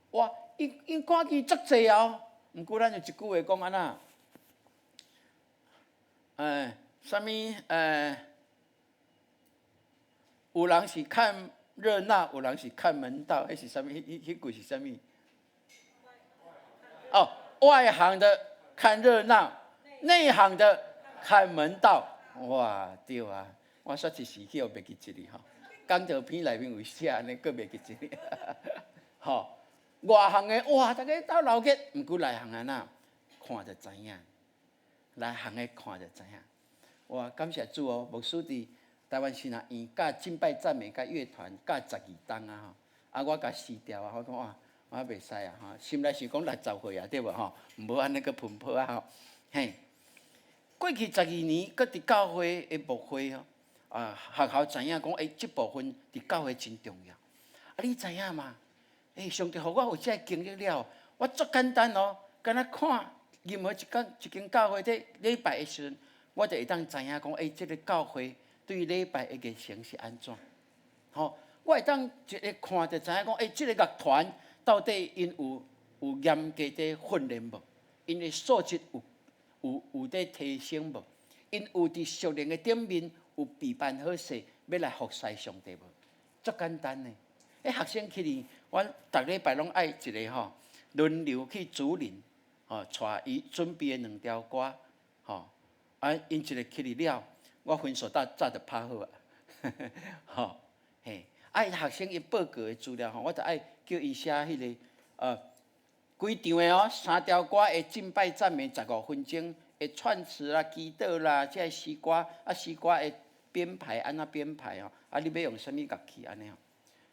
哇，因看见足济啊。毋过咱有一句话讲安那，啥物有人是看热闹，有人是看门道，迄是啥物？迄句是啥物？外行的看热闹，内行的看门道。哇，对啊！我说一时去，我袂记一哩吼。讲照片内面有写安尼，佫袂记一哩。外行的哇，大家斗闹热，毋过内行的呐，看就知影。内行的看就知影。哇，感谢主哦！牧师伫台湾新南院甲敬拜赞美甲乐团甲12档啊吼，我甲撕掉啊，我讲哇，我袂使啊吼，心内想讲60岁啊，对无吼？毋好安尼个喷泡啊吼，嘿。过去12年，搁伫教会的牧会哦，学校知影讲，即部分伫教会真重要。你知影嘛？上帝互我有这经历了，我足简单哦，敢若看任何一间教会伫礼拜的时阵，我就会当知影讲，即个教会对礼拜的热情是安怎？我会当一个看就知影讲，即个乐团到底因有严格的训练无？因的素质有在提升无？因有伫熟练的顶面有备办好势，要来服侍上帝无？足简单呢。学生去哩，我逐礼拜拢爱一个轮流去主任，带伊准备的2条歌，因一个去哩了，我分数早就拍好啊，学生伊报告的资料我就爱叫伊写迄个规场的3条歌的敬拜赞美15分钟的串词啦、祈祷啦，这诗歌诗歌的编排安怎编排你要用什么乐器安尼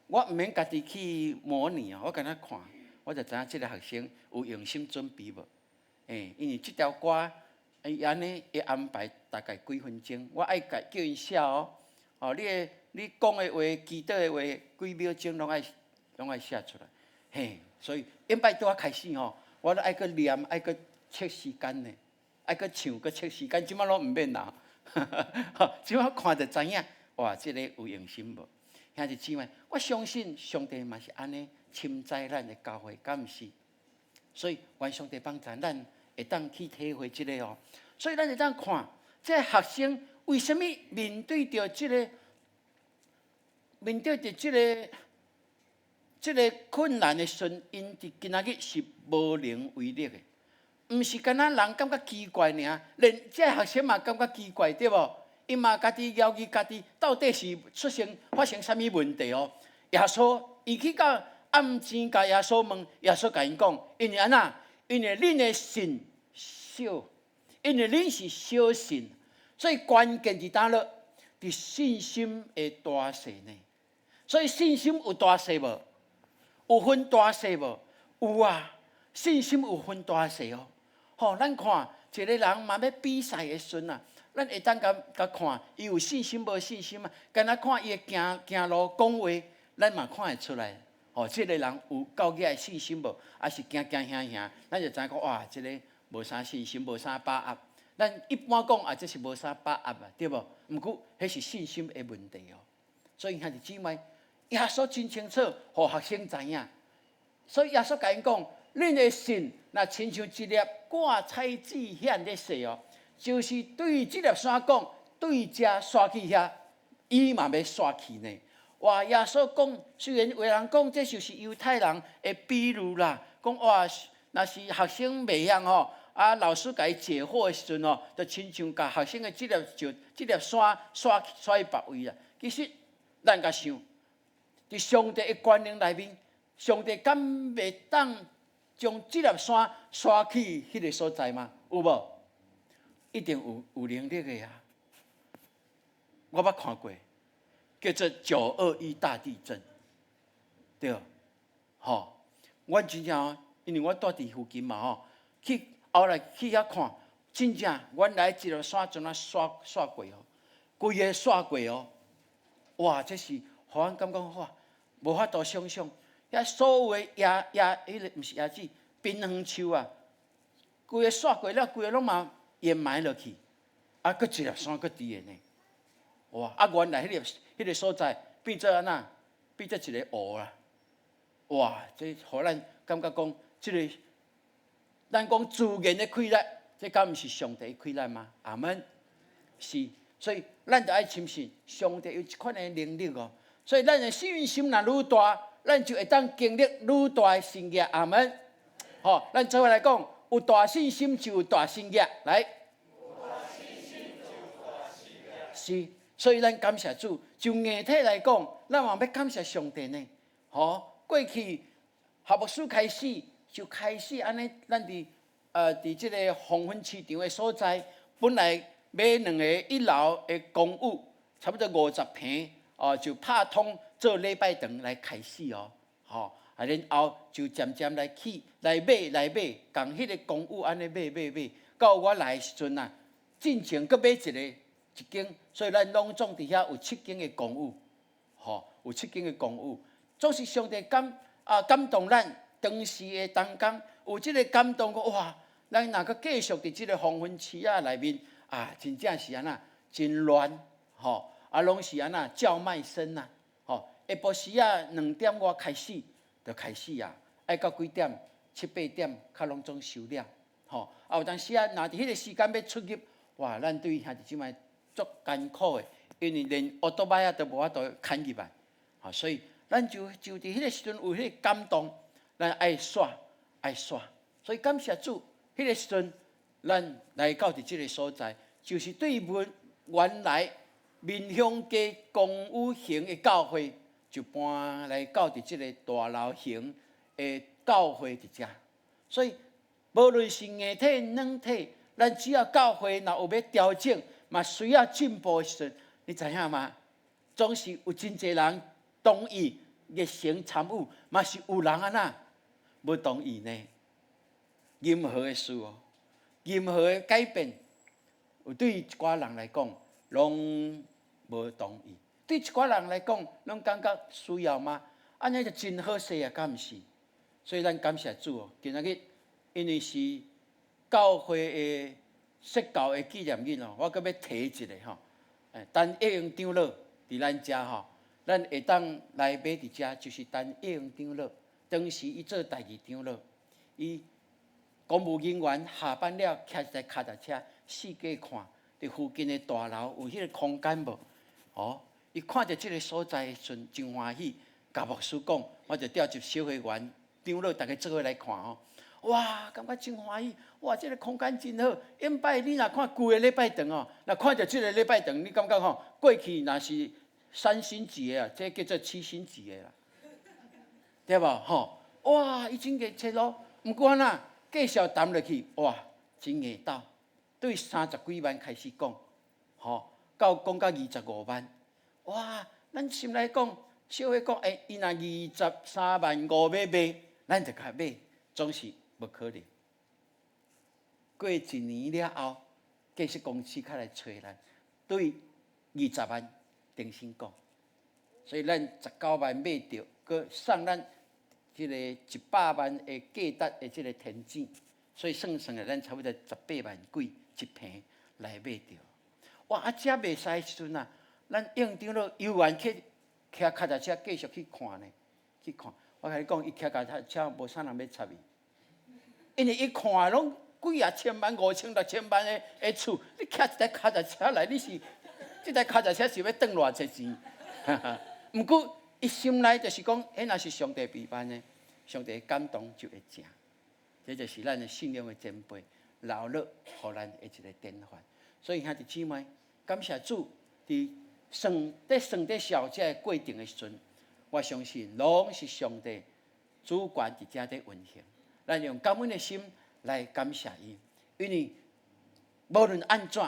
我毋免家己去模拟我敢若看，我就知影即个学生有用心准备无？因为即条歌伊安尼会安排大概几分钟，我爱叫因写你讲的话、祈祷的话，几秒钟拢爱写出来。所以演摆拄开始我都爱去念，爱去测时间呢，爱去唱，去测时间，即摆拢毋免啦。即摆看就知影，哇，即个有用心无？兄弟姊妹，我相信上帝嘛是安尼深知咱的教会，敢毋是？所以愿上帝帮助咱会当去体会即个所以咱会当看，即个学生为什么面对着即个困难的时阵，因伫今仔日是无能为力的，毋是干那人感觉奇怪尔，连即个学生嘛感觉奇怪，对无？伊嘛家己犹豫家己到底是发生啥物问题哦。耶稣伊去到暗前，甲耶稣问，耶稣甲因讲，因为安那，因为恁的信小，因为恁是小信，所以关键伫倒落，伫信心的大细呢。所以信心有大细无？有分大细无？有啊，信心有分大细哦。吼，咱看一个人嘛要比赛的时阵啊，咱会当甲看伊有信心无信心啊？干那看伊行路讲话，咱嘛看会出来。哦，这个人有够个信心无？还是行行，咱就知讲哇，这个无啥信心，无啥把握。咱一般讲啊，这是无啥把握啊，对无？毋过，迄是信心的问题哦。所以兄弟姊妹，耶稣真清楚，互学生知影。所以耶稣甲因讲，恁的信若亲像一粒挂彩子显咧细哦，就是对这粒山讲，对遮刷去遐，伊嘛要刷去呢。哇！耶稣讲，虽然有人讲这就是犹太人的比喻啦，讲哇，若是学生袂晓吼，啊老师甲伊解惑的时阵哦，就亲像甲学生的这粒刷去别位啦。其实咱甲想，伫上帝的权能内面，上帝敢袂当将这粒山刷去迄个所在吗？有无？一定有能力的呀！我捌看过。叫做921大地震，对，吼，我真正，因为我住伫附近嘛吼，去后来去遐看，真正原来一条山怎啊刷过哦，规个刷过哦，哇，这是互阮感觉哇，无法度想象，遐所有的迄个毋是椰子，槟榔树啊，规个刷过了，规个拢嘛掩埋落去，啊，佫一粒山佫伫个呢。哇！啊，原来迄个所在变做安那，变做一个湖啦。哇！这互咱感觉讲，这个咱讲自然的溃烂，这敢毋是上帝的溃烂吗？阿门。是，所以咱就爱深信上帝有一款的能力哦。所以咱的信心若愈大，咱就会当经历愈大的神业。阿门。好，咱做伙来讲，有大信心就有大神业。来。是。所以，咱感谢主。就硬体来讲，咱嘛要感谢上帝呢。吼，过去学牧师开始就开始安尼，咱伫伫即个黄昏市场的所在，本来买2个1楼的公寓，差不多50平，就拍通做礼拜堂来开始哦。吼，然后就渐渐来买，共迄个公寓安尼买，到我来的时阵啊，进前搁买一间，所以咱拢总伫遐有7间的公寓，吼，有7间的公寓，总是上帝感动咱当时的当工，有即个感动个哇，咱若搁继续伫即个黄昏市啊内面真正是安那真乱，吼，拢是安那叫卖声呐，吼，下晡时2点外开始就开始爱到几点7、8点，较拢总收了，吼，有当时若伫迄个时间要出入，哇，咱对兄弟姊妹足艰苦的，因为连奥多麦都无法度牵入来，所以咱就伫迄个时阵有迄个感动，咱爱耍，所以感谢主，迄个时阵咱来到伫即个所在，就是对原来面向街公寓型的教会，就搬来到伫即个大楼型的教会伫遮，所以无论是硬体软体，咱只要教会若有要调整。嘛需要进步的时阵，你知影吗？总是有真侪人同意热心参与，嘛是有人安那无同意呢。任何的事哦，任何的改变，有对一寡人来讲，拢无同意；对一寡人来讲，拢感觉需要吗？安尼就真好势啊，敢毋是？所以咱感谢主哦，今仔日因为是教会的。说教的纪念日哦，我搁要提一个吼，等益用长老伫咱遮吼，咱会当来买伫遮，就是等益用长老。当时伊做第2长老，伊公务人员下班了，骑一台脚踏车四界看，伫附近的大楼有迄个空间无？哦，伊看到即个所在的时阵真欢喜，甲牧师讲，我就调集小会员长老大家做伙来看吼。哇，感觉真欢喜，哇，这个空间真好。因拜你若看规个礼拜长哦，若看到这个礼拜长，你感觉吼，过去若是3星级的啊，这叫做7星级的啦，对无吼？哇，已经给切咯，毋过呐，继续谈落去，哇，真硬斗，对30几万开始讲，吼，到讲到25万，哇，咱心内讲，小伙讲，伊若23万5要卖，咱就甲买，总是。不可能。过1年了后，建设公司较来找咱，对20万定薪讲，所以咱19万买着，佮送咱即个100万的价值的即个田产，所以算算下，咱差不多18万几一坪来买着。哇！啊，遮卖使的时阵啊，咱用场了游园去骑脚踏车继续去看呢，去看。我甲你讲，伊骑脚踏车无啥人要插伊。因为伊看拢几啊千万、5000、6000万的厝，你骑一台脚踏车来，你是这台脚踏车是要赚偌济钱？毋过伊心内就是讲，迄若是上帝陪伴的，上帝感动就会正。这就是咱的信仰的前辈留落，互咱的一个典范。所以兄弟姊妹，感谢主，伫算得小这过程的时阵，我相信拢是上帝主权伫遮在运行。咱用感恩的心来感谢伊，因为无论安怎，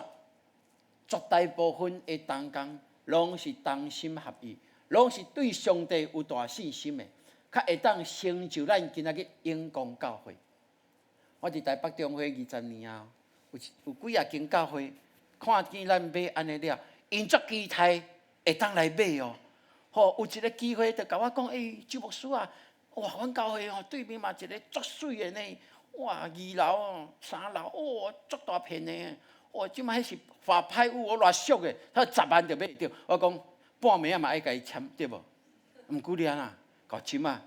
绝大部分的同工拢是同心合意，拢是对上帝有大信心的，较会当成就咱今仔日永光教会。我伫台北中会20年啊，有几啊间教会，看见咱买安尼了，因足期待会当来买哦。吼，有一个机会就甲我讲，周牧师啊。哇！阮教会哦，对面嘛一个足水的呢，哇，2楼哦、3楼哦，足大片的，哇，即摆迄是法拍屋，我偌俗的，他10万就买着。我讲半暝啊嘛爱甲伊签，对无？毋过了啦，到即啊，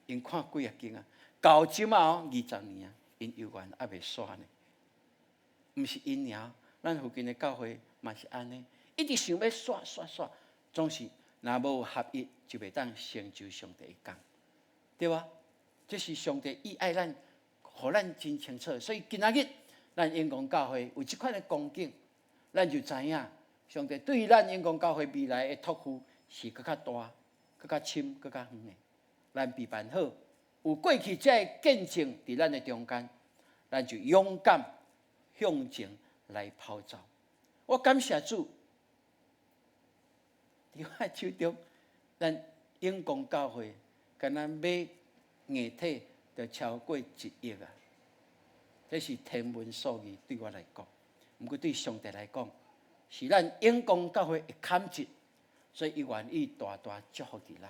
因看几啊间啊，到即啊哦20年啊，因游园还袂煞呢。毋是因尔，咱附近的教会嘛是安尼，一直想要煞，总是。若无合一，就袂当成就上帝的工，对吧？这是上帝意爱咱，互咱真清楚。所以今仔日，咱永光教会有即款的光景，咱就知影上帝对咱永光教会未来的托付是更较大、更较深、更较远的。咱备办好，有过去这见证伫咱的中间，咱就勇敢向前来跑走。我感谢主。伫我手中，咱永光教会，敢若买硬体就超过1亿啊！这是天文数字对我来讲，毋过对上帝来讲，是咱永光教会的坎子，所以伊愿意大大祝福伫咱，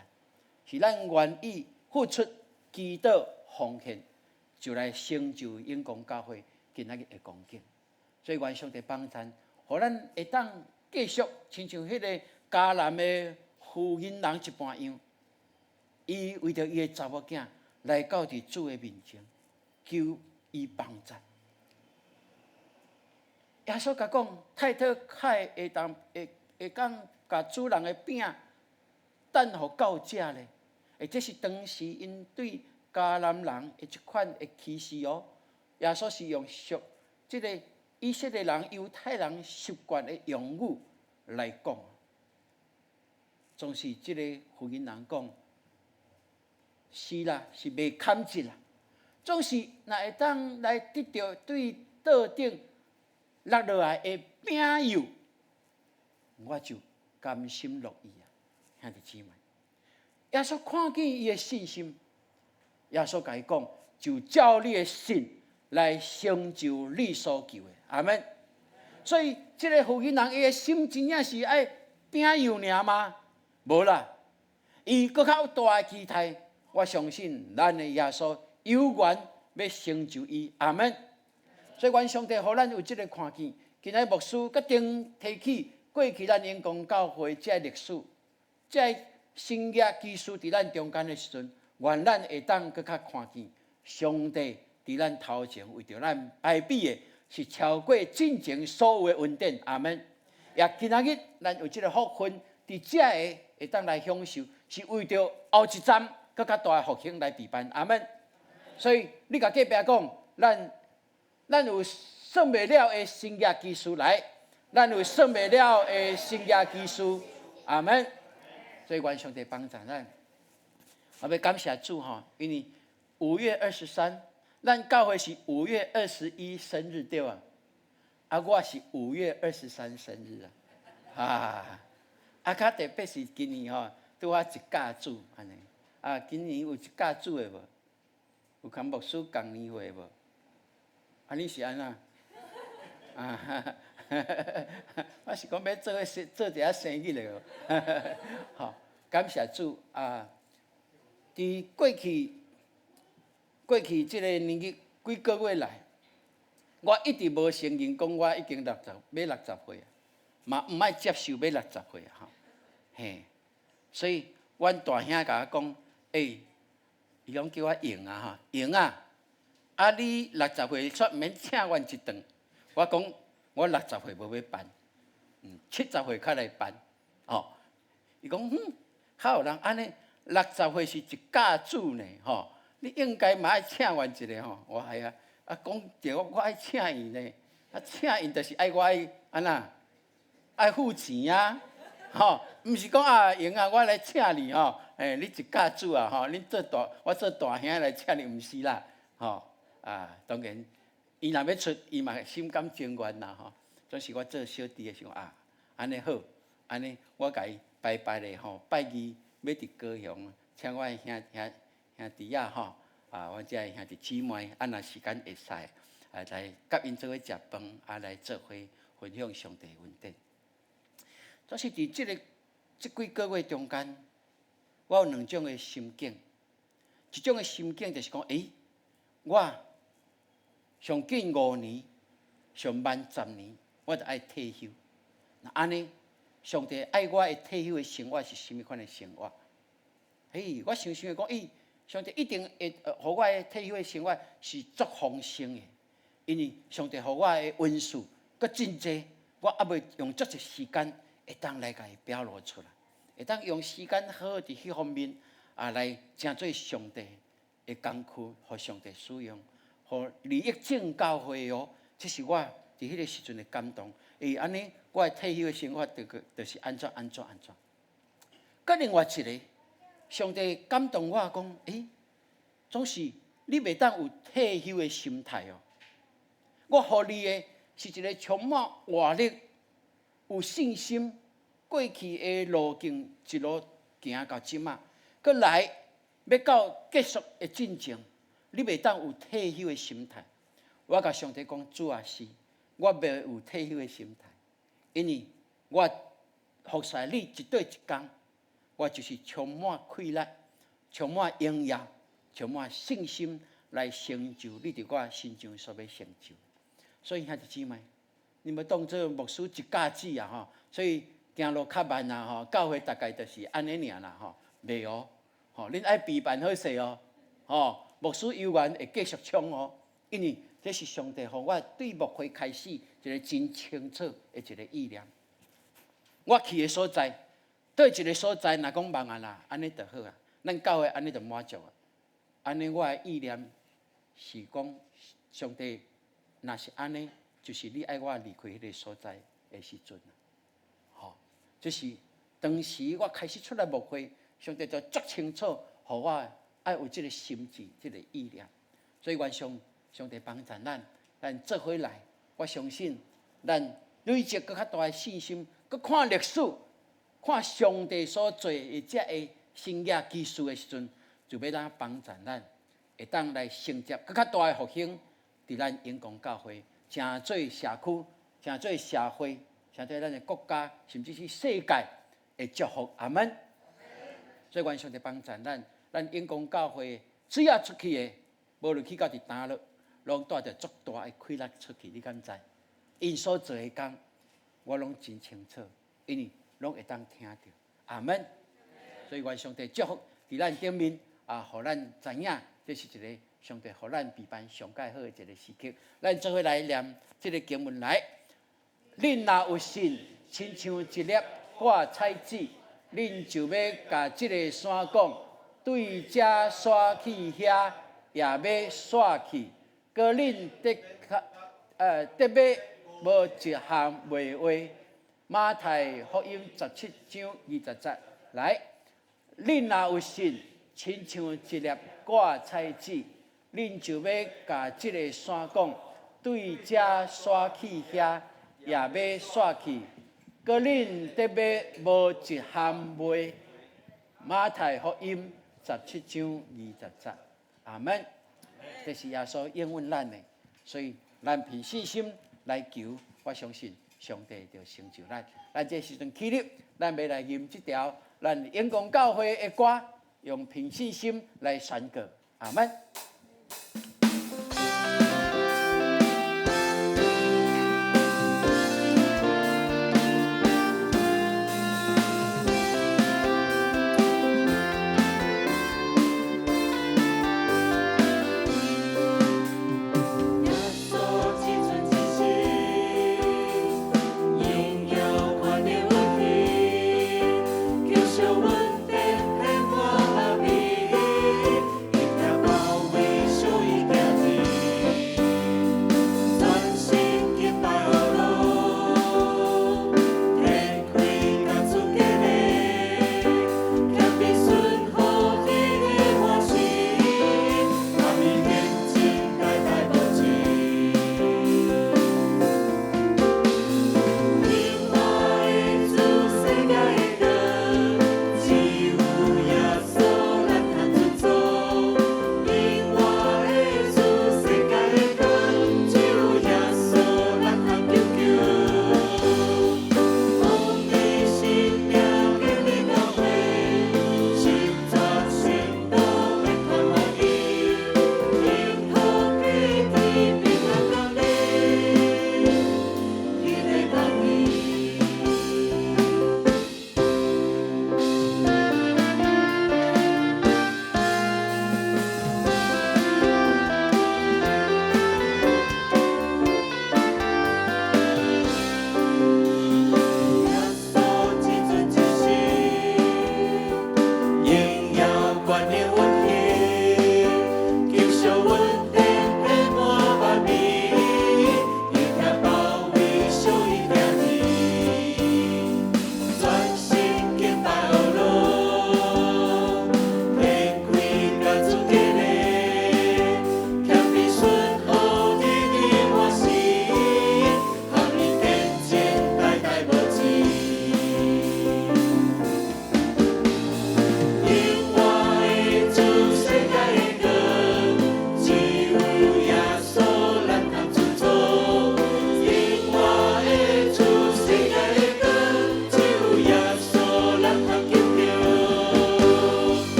是咱愿意付出祈祷奉献，就来成就永光教会今仔日的光景。所以愿上帝帮咱，互咱会当继续亲像迄个。迦南的妇人人一般样，伊为着伊的查某囝来到伫主的面前，求伊帮助。耶稣甲讲，太太海会讲甲主人的饼等互到遮咧，这是当时因对迦南人的一款的歧视哦。耶稣是用即个以色列人、犹太人习惯的用语来讲。总是即个福音人讲，是啦，是袂堪折啦。总是若会当来得到对桌顶落落来的饼油，我就甘心乐意啊，兄弟姊妹。耶稣看见伊的信心，耶稣甲伊讲，就照你的信来成就你所求的。阿门。所以，即个福音人伊的心真正是爱饼油尔吗？无啦，伊搁较大的期待，我相信咱的耶稣有缘要成就伊，阿门。所以，愿上帝互咱有即个看见。今日牧师决定提起过去咱永光教会这历史，这新约基础伫咱中间的时阵，愿咱会当搁较看见上帝伫咱头前为着咱排比的是超过进前所有的恩典，阿门。也今仔日咱有即个福分，伫遮个。会当来享受，是为着后一站更较大的复兴来陪伴，阿门。所以你甲隔壁讲，咱有算袂了的商业技术来，咱有算袂了的商业技术，阿门。所以愿上帝帮助咱。我要感谢主哈，因为5月23，咱教会是5月21生日对吧？我是5月23生日啊！较特别是今年吼，拄我一家子安尼。今年有一家子的无？有跟牧师共年会无？你是安怎？我是讲要做一下生意的哦。好，感谢主啊！伫过去即个年纪几个月来，我一直无承认讲我已经要60岁啊，嘛毋爱接受要60岁啊，嘿，所以阮大兄甲我讲，伊讲叫我用啊，用啊，你60岁煞毋免请阮一顿，我讲我60岁无要办，70岁较来办，伊讲较有人安尼，60岁是一家子呢，你应该嘛爱请阮一个吼，我系讲着我爱请伊呢，请伊就是爱我爱安那，爱付钱啊，毋是讲用我来请你你一家子恁做大，我做大兄来请你，毋是啦，当然，伊若要出，伊嘛心甘情愿啦，总是我做小弟的时候安尼好，安尼我甲伊拜拜咧拜二要伫高雄，请我兄弟我这兄弟姊妹，若时间会使，来甲因做伙食饭，来做伙分享上帝恩典。总是伫这几个月中间，我有2种的心境，一种的心境就是讲，我上紧5年，上慢10年，我就爱退休。那安尼，上帝爱我的退休的生活是甚物款的生活？我想讲，上帝一定会互我的退休的生活是足丰盛的，因为上帝互我的恩赐阁真济，我还未用足一时间会当来甲伊表露出来，会当用时间好好伫迄方面来成做上帝的工具，互上帝使用，互利益正教会哦。这是我伫迄个时阵的感动。安尼我的退休的生活就是安怎。佮另外一个，上帝感动我讲，总是你袂当有退休的心态哦。我互你的是一个充满活力、有信心，过去的路径一路行到即马，佮来要到结束的进程，你袂当有退休的心态。我甲上帝讲，主啊是，我袂有退休的心态，因为我服侍你一对一工，我就是充满快乐、充满荣耀、充满信心来成就你伫我心中所要成就。所以兄弟姊妹，你们当做牧师一家子所以行路较慢教会大概就是安尼尔啦袂哦，恁爱备办好势牧师犹原会继续冲因为这是上帝互我对牧会开始一个真清楚的一个意念。我去的所在，对一个所在，若讲忙啦，安尼就好咱教会安尼就满足安尼我的意念是讲，上帝若是安尼，就是你爱我离开迄个所在的时阵就是当时我开始出来牧会，上帝就足清楚，互我爱有这个心志、这个意念。所以愿上帝帮助咱做伙来。我相信咱累积更较大的信心，佮看历史，看上帝所做的这个新业技术的时阵，就要咱帮助咱，会当来承接更较大的复兴，伫咱永光教会，成做社区，成做社会。成对咱的国家，甚至是世界的祝福，阿门。所以愿上帝帮助咱永光教会，只要出去的，无论去到伫哪落，拢带着足大的快乐出去，你敢知？因所做的工，我拢真清楚，因为拢会当听到，阿门。所以愿上帝祝福伫咱顶面互咱知影，这是一个上帝互咱备办上介好的一个时刻。咱做伙来念这个经文来。恁若有信，亲像一粒挂彩纸，恁就要甲即个山讲，对这山去遐，也要煞去，搁恁得要无一项袂话。马太福音17章20节，来，恁若有信，亲像一粒芥菜籽，恁就要甲即个山讲，对这山去遐，也要煞去，搁恁得要无一项袂。马太福音17章20节，阿门。这是耶稣应允咱的，所以咱凭信心来求，我相信上帝就成就咱。咱这时阵起立，咱要来吟这条咱永光教会的歌，用凭信心来宣告，阿门。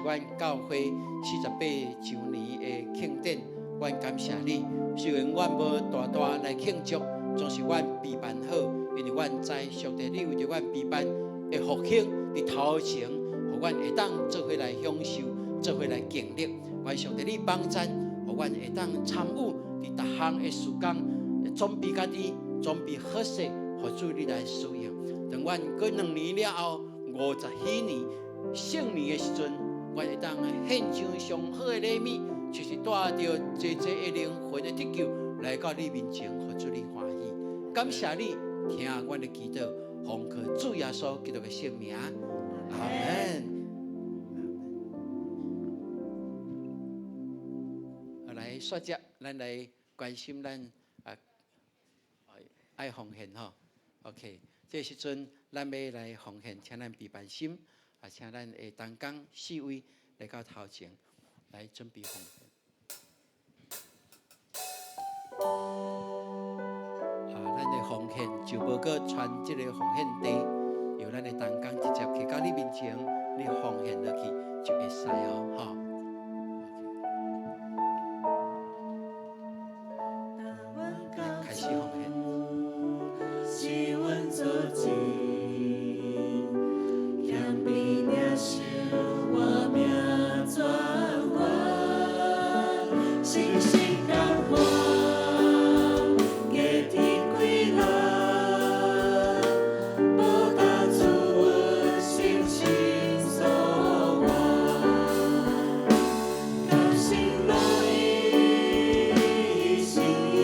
阮教会是48周年的庆典，阮感谢你。虽然阮无大大来庆祝，总是阮备办好，因为阮知上帝你为着阮备办的复兴伫头前，互阮会当做伙来享受，做伙来经历。愿上帝你帮助，互阮会当参与伫逐项的事工，准备家己，准备好势，互主你来使用。等阮过2年了后，50禧年圣年的时阵，阮会当献上上好的礼物，就是带着济的灵魂的得救来到你面前，互主你欢喜。感谢你听阮的祈祷，奉靠主耶稣基督的圣名，阿门。来，说接，咱来关心咱爱奉献吼。OK， 这时阵咱要来奉献，请咱备办心，请咱的同工4位来到头前来准备奉献。咱的奉献就无搁传这个奉献地，由咱的同工直接去到你面前，你奉献落去就会使哦，吼。开始奉献。是阮做钱，欠比领受我命转还，星星感化，夜天归来，报答主阮心心所愿，甘心乐意心意。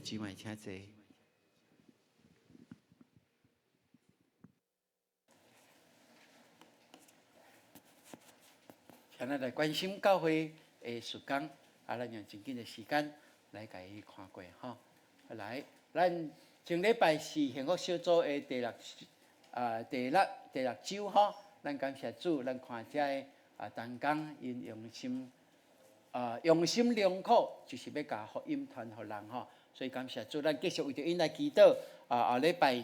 姊妹请坐。请咱来关心教会的事工，咱用真紧的时间来甲伊看过吼。来，咱前礼拜是幸福小组的第六周吼，咱感谢主，咱看遮的同工因用心良苦，就是要甲福音传互人吼。所以感谢主，咱继续为着因来祈祷。后礼拜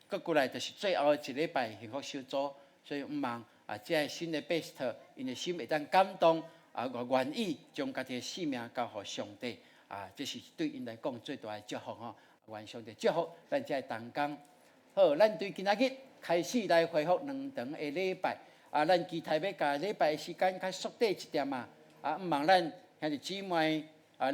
搁过来就是最后一礼拜幸福小组，所以毋忘这新的 best， 因的心会当感动愿意将家己的性命交互上帝这是对因来讲最大的祝福吼。愿上帝祝福咱这同工。好，咱对今仔日开始来恢复2场的礼拜咱期待要甲礼拜的时间较缩短一点毋忘咱兄弟姊妹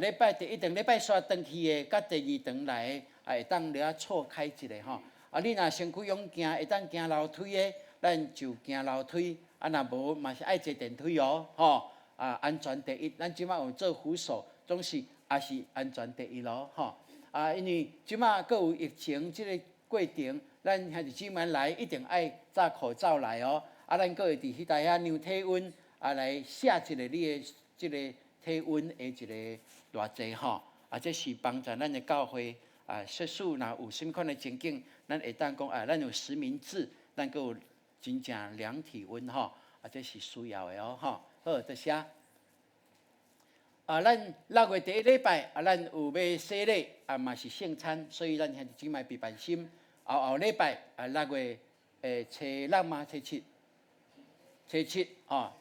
礼拜第1场礼拜三转去的，甲第2场来会当了错开一下吼。你若身躯勇行，会当行楼梯的，咱就行楼梯。若无嘛是爱坐电梯哦，吼安全第一。咱即摆有做扶手，总是也是安全第一咯，吼因为即摆佫有疫情即个过程，咱兄弟姊妹来一定爱戴口罩来哦。咱佫会伫迄台遐量体温来写一个你的即个体温的一个偌济吼，这是帮助咱的教会设施若有甚款的情景，咱会当讲咱有实名制，咱阁有真正量体温吼，这是需要的哦吼。好，多谢。咱6月第1礼拜咱有要洗礼嘛是圣餐，所以咱兄弟姊妹别担心。后礼拜6月初6嘛，初7吼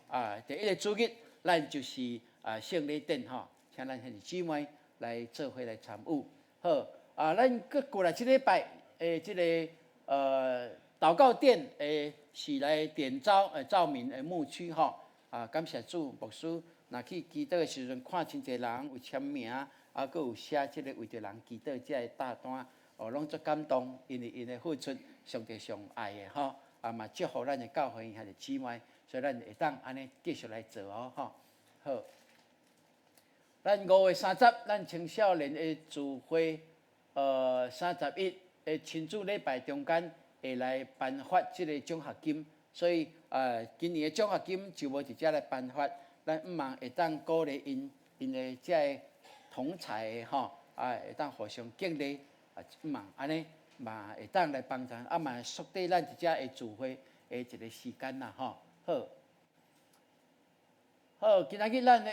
第1个主日，咱就是圣礼典吼，请咱兄弟姊妹来做伙来参与。好咱搁过来这礼拜这个祷告殿是来点照明的牧区吼感谢主，牧师若去祈祷的时阵，看真侪人有签名，搁有写即个为着人祈祷，这个大单拢足感动，因为因的付出，上帝上爱的吼嘛祝福咱的教会兄弟姊妹，所以咱会当安尼继续来做哦吼。好，咱5月30，咱青少年的聚会，31的亲子礼拜中间会来颁发即个奖学金，所以今年的奖学金就无直接来颁发，咱毋茫会当鼓励因的即个同才的吼，会当互相敬励，毋茫安尼嘛会当来帮助，嘛缩短咱一只的聚会的一个时间啦吼。好，今仔日咱的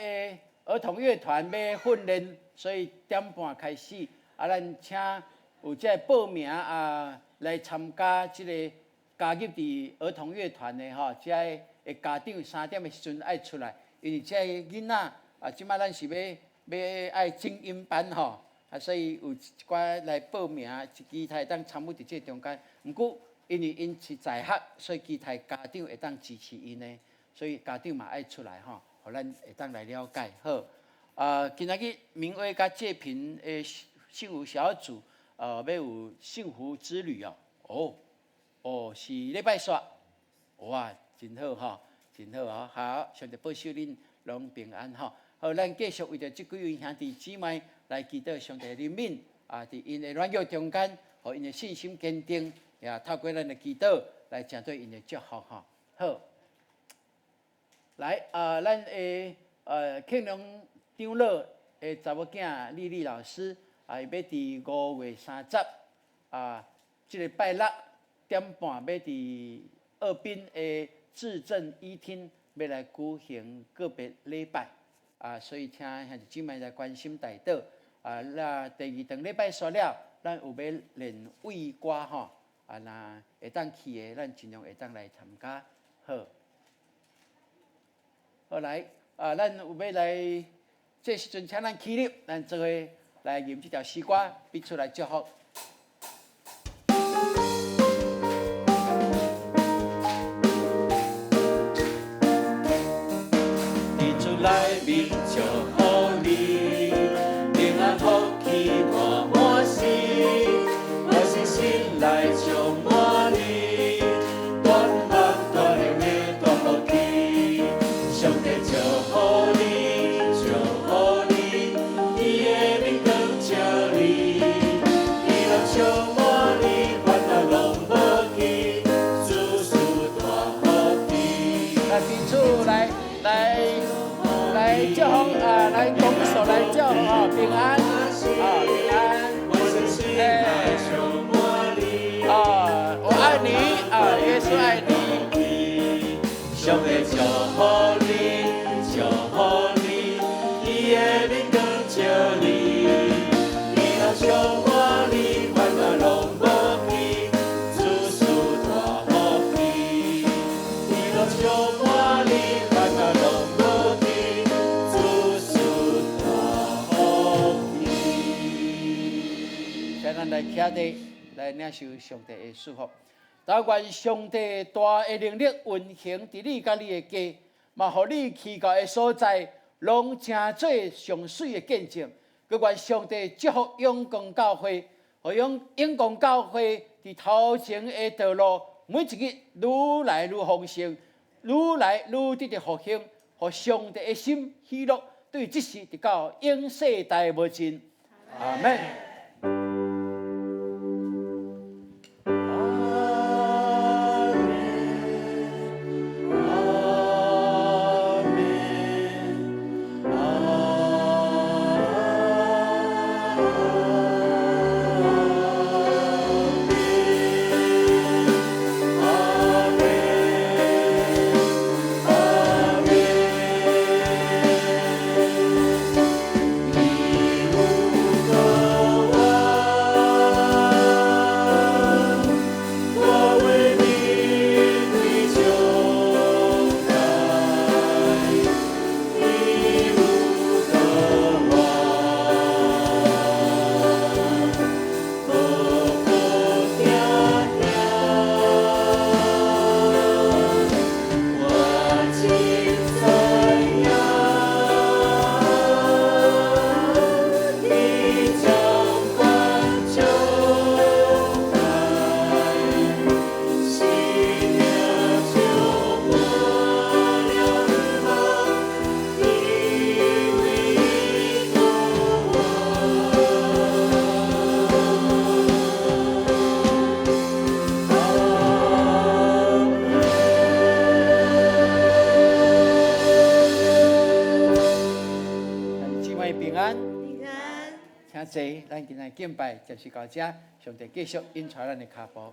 儿童乐团要训练，所以1:30开始。咱请有这报名来参加这个加入伫儿童乐团的吼，这个家长3点的时阵爱出来，因为这个囡仔即摆咱是要爱精英班吼，所以有一寡来报名，期待当参与伫这中间。毋过因为因是在学，所以期待家长会当支持因的，所以家长嘛爱出来吼，互咱会当来了解好。今仔日明威甲介平的幸福小组，要有幸福之旅是礼拜三，哇，真好吼，真好哦，好，上帝保守恁拢平安吼。好，咱继续为着这几位兄弟姊妹来祈祷上帝的怜悯伫因的软弱中间，互因的信心坚定，也透过咱的祈祷来针对因的祝福吼。好，来咱的庆隆长老的查某囝丽丽老师，要伫5月30这个拜6点半要伫二滨的至正一厅要来举行个别礼拜所以请兄弟姊妹来关心带到那第2堂礼拜煞了，咱有要练卫歌吼那会当去的，咱尽量会当来参加。好来咱有要来。这时阵，请咱起立，咱做伙来吟这条诗歌，彼此来祝福。彼此来面祝福你，平安福气满满心，我信心来充满你，短梦短年的大福气，上帝祝福你。来祝福来拱手来祝福平安平安，我爱你耶稣爱你，上帝祝福你，祝福你，伊的面光照你，你若充满你，烦恼拢无去，主赐大福气，你若充满你，烦恼拢无去，主赐大福气。现在来徛地，来领受上帝的祝福。但愿上帝大的能力运行伫你甲你的家，嘛，互你去到的所在，拢成做上水的见证。佮愿上帝祝福永光教会，互永光教会伫头前的道路，每一日愈来愈丰盛，愈来愈得到复兴，互上帝的心喜乐，对这事直到永世代无尽。阿门。安。平安。请坐，咱今日敬拜就是到这，上帝继续引带咱的脚步。